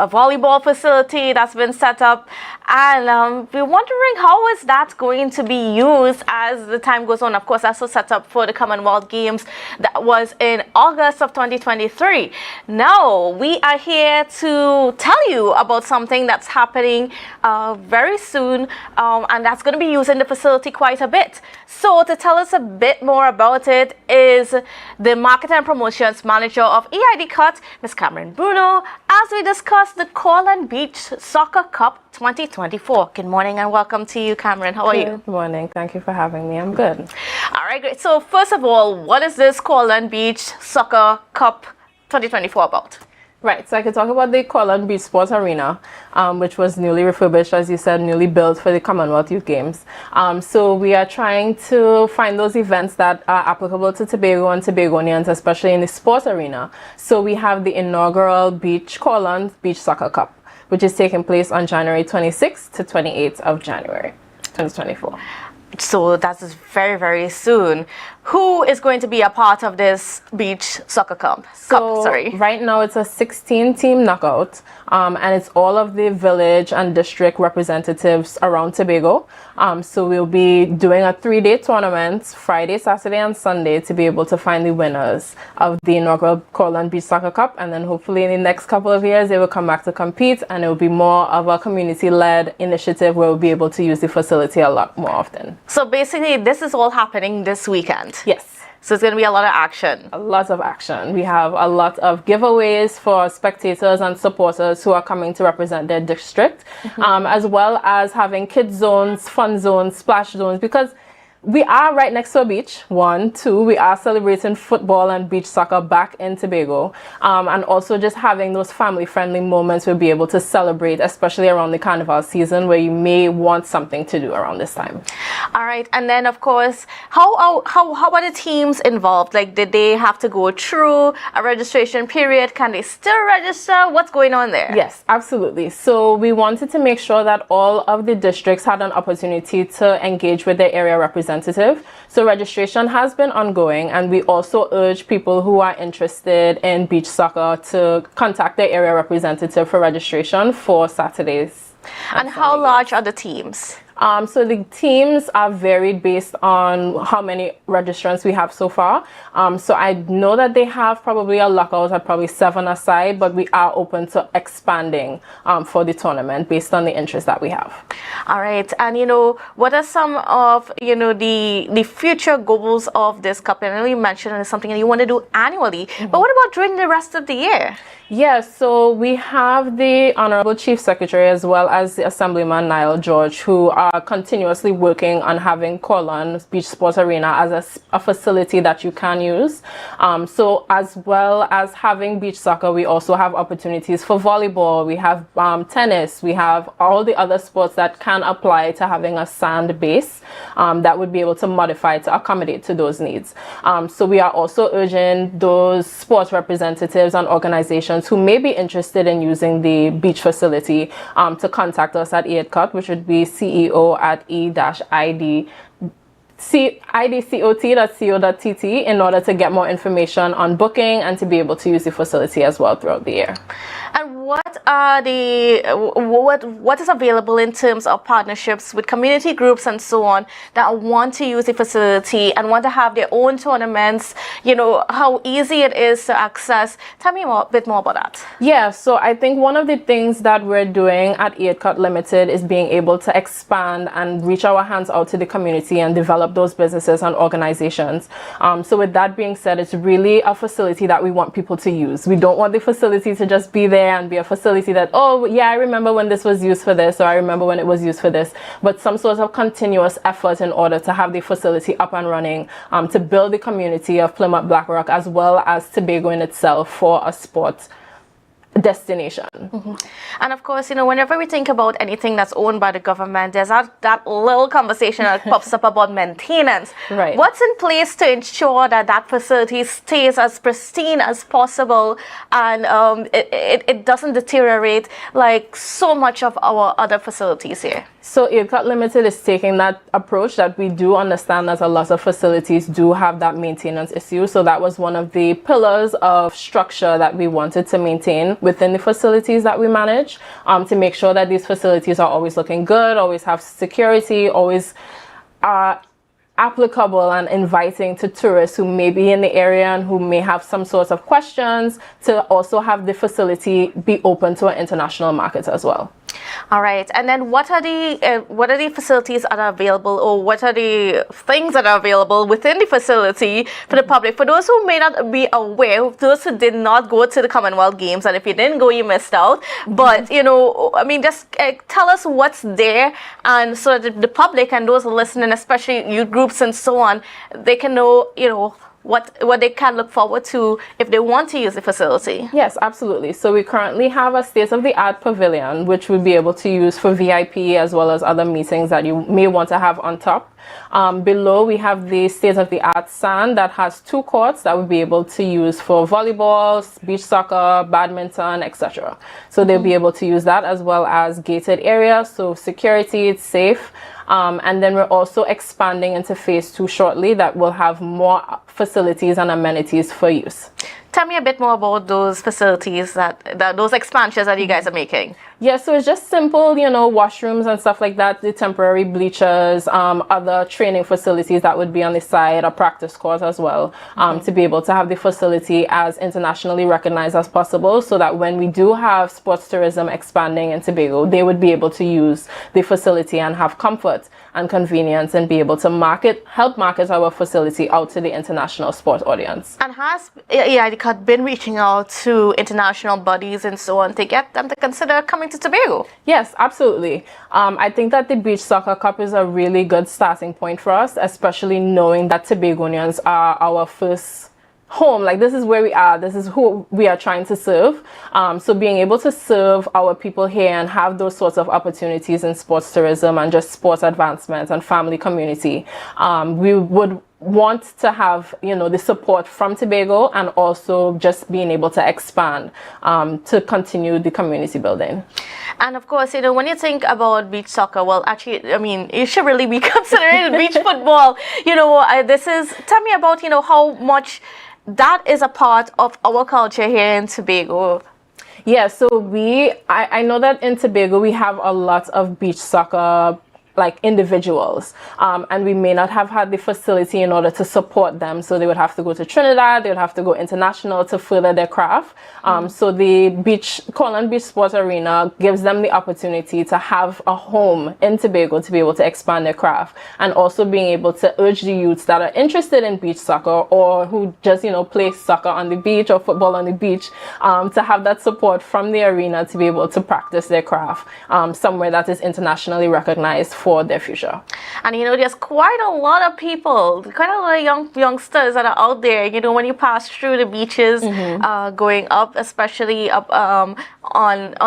volleyball facility that's been set up, and we're wondering how is that going to be used as the time goes on. Of course, that's was set up for the Commonwealth Games that was in August of 2023. Now we are here to tell you about something that's happening very soon, and that's going to be using the facility quite a bit. So to tell us a bit more about it is the Market and Promotions Manager of EID Cut, Ms. Cameron Bruno, as we discuss the Corland Beach Soccer Cup 2024. Good morning and welcome to you, Cameron. How are you? Good morning. Thank you for having me. I'm good. All right, great. So first of all, what is this Corland Beach Soccer Cup 2024 about? Right, so I could talk about the Corland Beach Sports Arena, which was newly refurbished, as you said, newly built for the Commonwealth Youth Games. So we are trying to find those events that are applicable to Tobago and Tobagonians, especially in the sports arena. So we have the inaugural Corland Beach Soccer Cup, which is taking place on January 26th to 28th of January 2024. So that's very, very soon. Who is going to be a part of this beach soccer cup? Right now it's a 16-team knockout, and it's all of the village and district representatives around Tobago. So we'll be doing a 3-day tournament, Friday, Saturday, and Sunday, to be able to find the winners of the inaugural Corland Beach Soccer Cup. And then hopefully in the next couple of years, they will come back to compete, and it will be more of a community-led initiative where we'll be able to use the facility a lot more often. So basically, this is all happening this weekend. Yes. So it's going to be a lot of action. A lot of action. We have a lot of giveaways for spectators and supporters who are coming to represent their district, as well as having kids zones, fun zones, splash zones, because we are right next to a beach. 1, 2, we are celebrating football and beach soccer back in Tobago, and also just having those family-friendly moments we'll be able to celebrate, especially around the carnival season, where you may want something to do around this time. All right, and then of course, how are the teams involved? Like, did they have to go through a registration period? Can they still register? What's going on there? Yes, absolutely. So we wanted to make sure that all of the districts had an opportunity to engage with their area representative. So registration has been ongoing, and we also urge people who are interested in beach soccer to contact their area representative for registration for Saturdays. And how large are the teams? So the teams are varied based on how many registrants we have so far. So I know that they have probably a lockout at probably 7 aside, but we are open to expanding for the tournament based on the interest that we have. All right. And, what are some of, the future goals of this cup? I know you mentioned it's something that you want to do annually, but what about during the rest of the year? Yes, so we have the Honorable Chief Secretary as well as the Assemblyman Niall George, who are continuously working on having Corlan Beach Sports Arena as a facility that you can use. So as well as having beach soccer, we also have opportunities for volleyball, we have tennis, we have all the other sports that can apply to having a sand base that would be able to modify to accommodate to those needs. So we are also urging those sports representatives and organizations who may be interested in using the beach facility to contact us at EIDCOT, which would be ceo@idcot.co.tt in order to get more information on booking and to be able to use the facility as well throughout the year. And what is available in terms of partnerships with community groups and so on that want to use the facility and want to have their own tournaments? How easy it is to access. Tell me a bit more about that. Yeah, so I think one of the things that we're doing at EIDCOT Limited is being able to expand and reach our hands out to the community and develop those businesses and organizations. So with that being said, it's really a facility that we want people to use. We don't want the facility to just be there and be a facility that, oh yeah, I remember when this was used for this, or I remember when it was used for this, but some sort of continuous effort in order to have the facility up and running, to build the community of Plymouth Black Rock as well as Tobago in itself for a sport destination. And of course, whenever we think about anything that's owned by the government, there's that little conversation that pops up about maintenance. Right. What's in place to ensure that facility stays as pristine as possible and it doesn't deteriorate like so much of our other facilities here? So EIDCOT Limited is taking that approach that we do understand that a lot of facilities do have that maintenance issue. So that was one of the pillars of structure that we wanted to maintain within the facilities that we manage, to make sure that these facilities are always looking good, always have security, always are applicable and inviting to tourists who may be in the area and who may have some sorts of questions, to also have the facility be open to an international market as well. All right, and then what are the facilities that are available, or what are the things that are available within the facility for the public? For those who may not be aware, those who did not go to the Commonwealth Games, and if you didn't go, you missed out. But just tell us what's there, and so that the public and those listening, especially youth groups and so on, they can know, what they can look forward to if they want to use the facility. Yes, absolutely. So we currently have a state-of-the-art pavilion, which we'll be able to use for VIP as well as other meetings that you may want to have on top. Below, we have the state-of-the-art sand that has 2 courts that we'll be able to use for volleyball, beach soccer, badminton, etc. So they'll be able to use that as well as gated areas, so security, it's safe. And then we're also expanding into phase 2 shortly that will have more facilities and amenities for use. Tell me a bit more about those facilities, those expansions that you guys are making. Yeah, so it's just simple, washrooms and stuff like that, the temporary bleachers, other training facilities that would be on the side, a practice court as well, to be able to have the facility as internationally recognized as possible, so that when we do have sports tourism expanding in Tobago, they would be able to use the facility and have comfort and convenience and be able to help market our facility out to the international sport audience. And has EIDCOT been reaching out to international bodies and so on to get them to consider coming to Tobago? Yes, absolutely. I think that the Beach Soccer Cup is a really good starting point for us, especially knowing that Tobagonians are our first home. Like, this is where we are, this is who we are trying to serve. So being able to serve our people here and have those sorts of opportunities in sports tourism and just sports advancement and family community, we would want to have the support from Tobago, and also just being able to expand to continue the community building. And of course, when you think about beach soccer, well, actually, you should really be considering beach football. Tell me about how much that is a part of our culture here in Tobago. Yeah, so I know that in Tobago we have a lot of beach soccer like individuals, and we may not have had the facility in order to support them, so they would have to go to Trinidad, they would have to go international to further their craft. So the Cortland Beach Sports Arena gives them the opportunity to have a home in Tobago to be able to expand their craft, and also being able to urge the youths that are interested in beach soccer or who just play soccer on the beach or football on the beach, to have that support from the arena to be able to practice their craft somewhere that is internationally recognized for their future. And there's quite a lot of people, quite a lot of youngsters that are out there. When you pass through the beaches, going up, especially up on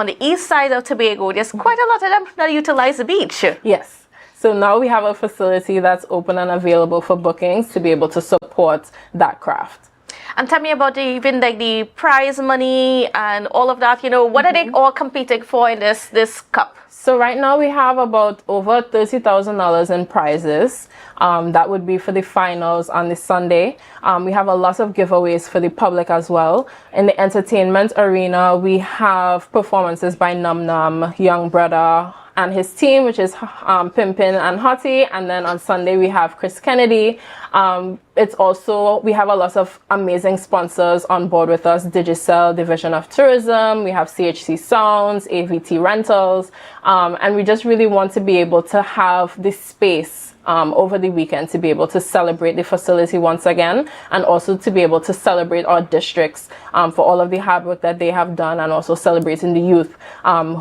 the east side of Tobago, there's quite a lot of them that utilize the beach. Yes. So now we have a facility that's open and available for bookings to be able to support that craft. And tell me about the prize money and all of that. What are they all competing for in this cup? So right now we have about over $30,000 in prizes. That would be for the finals on the Sunday. We have a lot of giveaways for the public as well. In the entertainment arena, we have performances by Num Num, Young Brother, and his team, which is Pimpin and Hottie. And then on Sunday we have Chris Kennedy. We have a lot of amazing sponsors on board with us: Digicel, Division of Tourism, we have CHC Sounds, AVT Rentals, and we just really want to be able to have this space over the weekend to be able to celebrate the facility once again, and also to be able to celebrate our districts for all of the hard work that they have done, and also celebrating the youth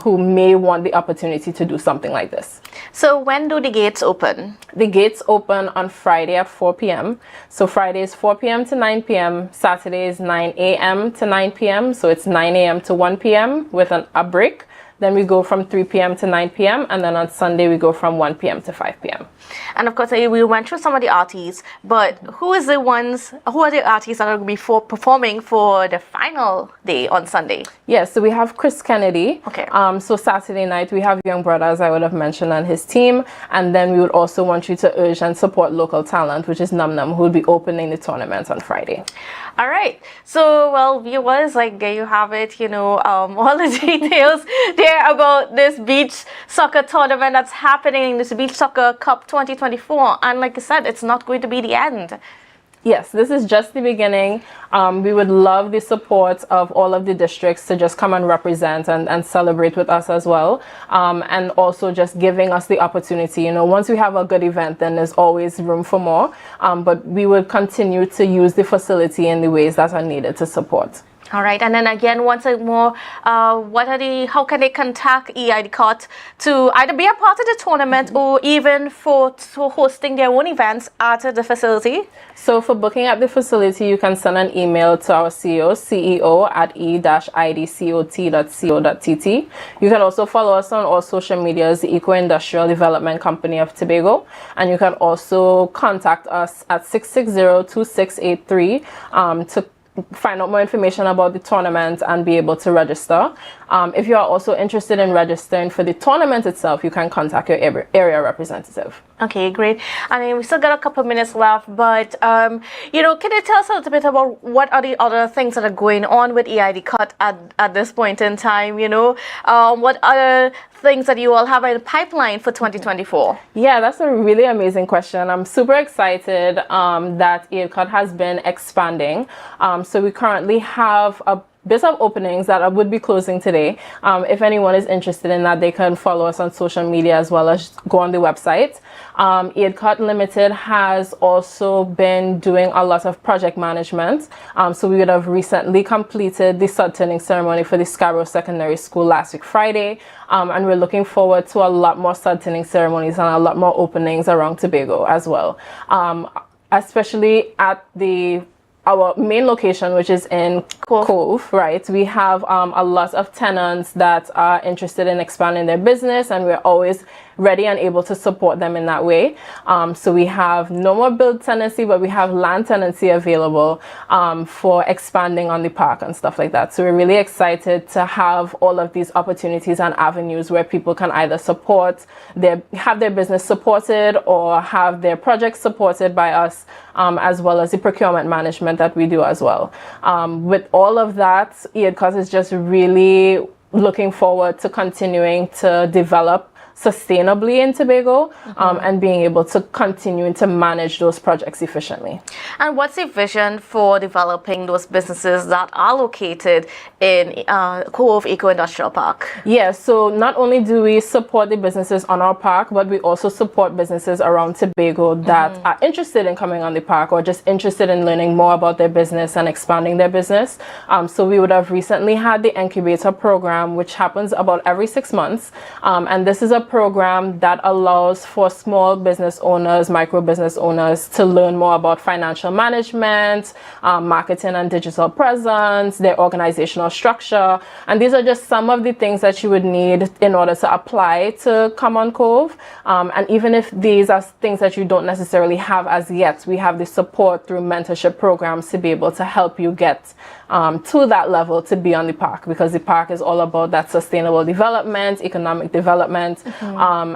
who may want the opportunity to do something like this. So when do the gates open? The gates open on Friday at 4 p.m. So Friday is 4 p.m. to 9 p.m. Saturday is 9 a.m. to 9 p.m. So it's 9 a.m. to 1 p.m. with a break. Then we go from 3 p.m. to 9 p.m. and then on Sunday we go from 1 p.m. to 5 p.m. And of course, we went through some of the artists, but who are the artists that are going to be performing for the final day on Sunday? Yes, so we have Chris Kennedy. Okay. So Saturday night we have Young Brother, as I would have mentioned, and his team. And then we would also want you to urge and support local talent, which is Num Num, who will be opening the tournament on Friday. All right. So, well, viewers, there you have it, all the details there about this beach soccer tournament that's happening, this Beach Soccer Cup 2024. And like I said, it's not going to be the end. Yes, this is just the beginning. We would love the support of all of the districts to just come and represent and celebrate with us as well. And also just giving us the opportunity. Once we have a good event, then there's always room for more. But we would continue to use the facility in the ways that are needed to support. All right, and then again, once more, how can they contact EIDCOT to either be a part of the tournament or even for hosting their own events at the facility? So for booking at the facility, you can send an email to our CEO at e-idcot.co.tt. You can also follow us on all social medias, the Eco-Industrial Development Company of Tobago, and you can also contact us at 660-2683 to find out more information about the tournament and be able to register. If you are also interested in registering for the tournament itself, you can contact your area representative. Okay, great. I mean, we still got a couple of minutes left, but can you tell us a little bit about what are the other things that are going on with EIDCOT at this point in time? What other things that you all have in the pipeline for 2024? Yeah, that's a really amazing question. I'm super excited that EIDCOT has been expanding. So we currently have a bit of openings that would be closing today. If anyone is interested in that, they can follow us on social media as well as go on the website. EIDCOT Limited has also been doing a lot of project management. So we would have recently completed the sod turning ceremony for the Scarborough Secondary School last week Friday. And we're looking forward to a lot more sod turning ceremonies and a lot more openings around Tobago as well. Especially at our main location, which is in Cove, right? We have a lot of tenants that are interested in expanding their business, and we're always ready and able to support them in that way. So we have no more build tenancy, but we have land tenancy available for expanding on the park and stuff like that. So we're really excited to have all of these opportunities and avenues where people can either have their business supported or have their projects supported by us, as well as the procurement management that we do as well. With all of that, EIDCOT is just really looking forward to continuing to develop sustainably in Tobago, and being able to continue to manage those projects efficiently. And what's the vision for developing those businesses that are located in Cove Eco-Industrial Park? Yeah, so not only do we support the businesses on our park, but we also support businesses around Tobago that are interested in coming on the park or just interested in learning more about their business and expanding their business. So we would have recently had the incubator program, which happens about every 6 months. And this is a program that allows for small business owners, micro business owners to learn more about financial management, marketing and digital presence, their organizational structure. And these are just some of the things that you would need in order to apply to come on Cove. And even if these are things that you don't necessarily have as yet, we have the support through mentorship programs to be able to help you get to that level to be on the park, because the park is all about that sustainable development, economic development,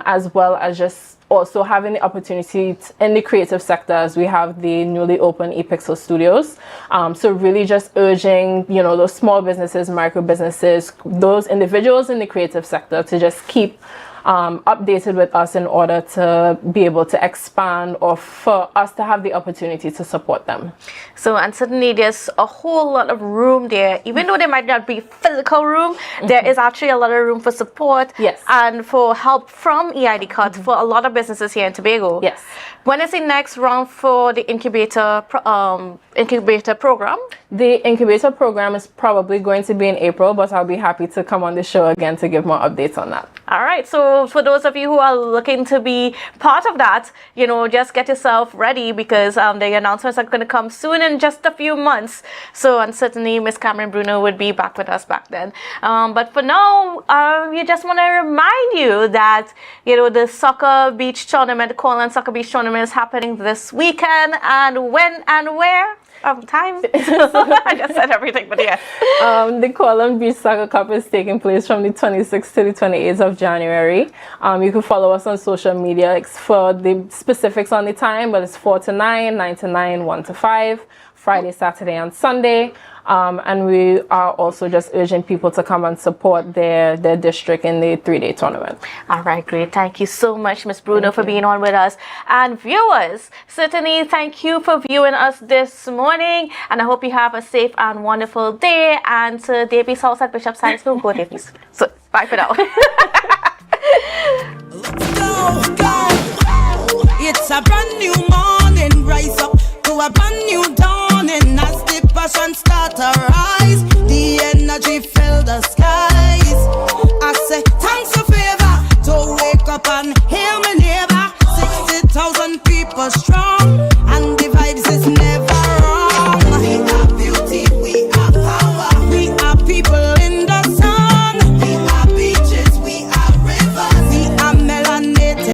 as well as just also having the opportunity in the creative sectors. We have the newly opened ePixel Studios. So really just urging, those small businesses, micro businesses, those individuals in the creative sector to just keep updated with us in order to be able to expand, or for us to have the opportunity to support them. So, and certainly there's a whole lot of room there. Even though there might not be physical room, there is actually a lot of room for support and for help from EID Cut for a lot of businesses here in Tobago. Yes. When is the next round for the incubator program? The incubator program is probably going to be in April, but I'll be happy to come on the show again to give more updates on that. All right. So for those of you who are looking to be part of that, just get yourself ready, because the announcements are going to come soon in just a few months. So, and certainly Miss Cameron Bruno would be back with us back then. But for now, we just want to remind you that, the Soccer Beach Tournament, the Cornland Soccer Beach Tournament is happening this weekend, and when and where? Time. I just said everything, but yeah. The Cornland Beach Soccer Cup is taking place from the 26th to the 28th of January. You can follow us on social media for the specifics on the time, but it's 4 to 9, 9 to 9, 1 to 5, Friday, Saturday, and Sunday. And we are also just urging people to come and support their district in the 3-day tournament. All right, great. Thank you so much, Ms. Bruno, for being on with us. And viewers, certainly thank you for viewing us this morning. And I hope you have a safe and wonderful day. And to Davies House at Bishop Science School, go Davies. So, bye for now. It's a brand new morning, rise up to a brand new dawning as the passion start to rise.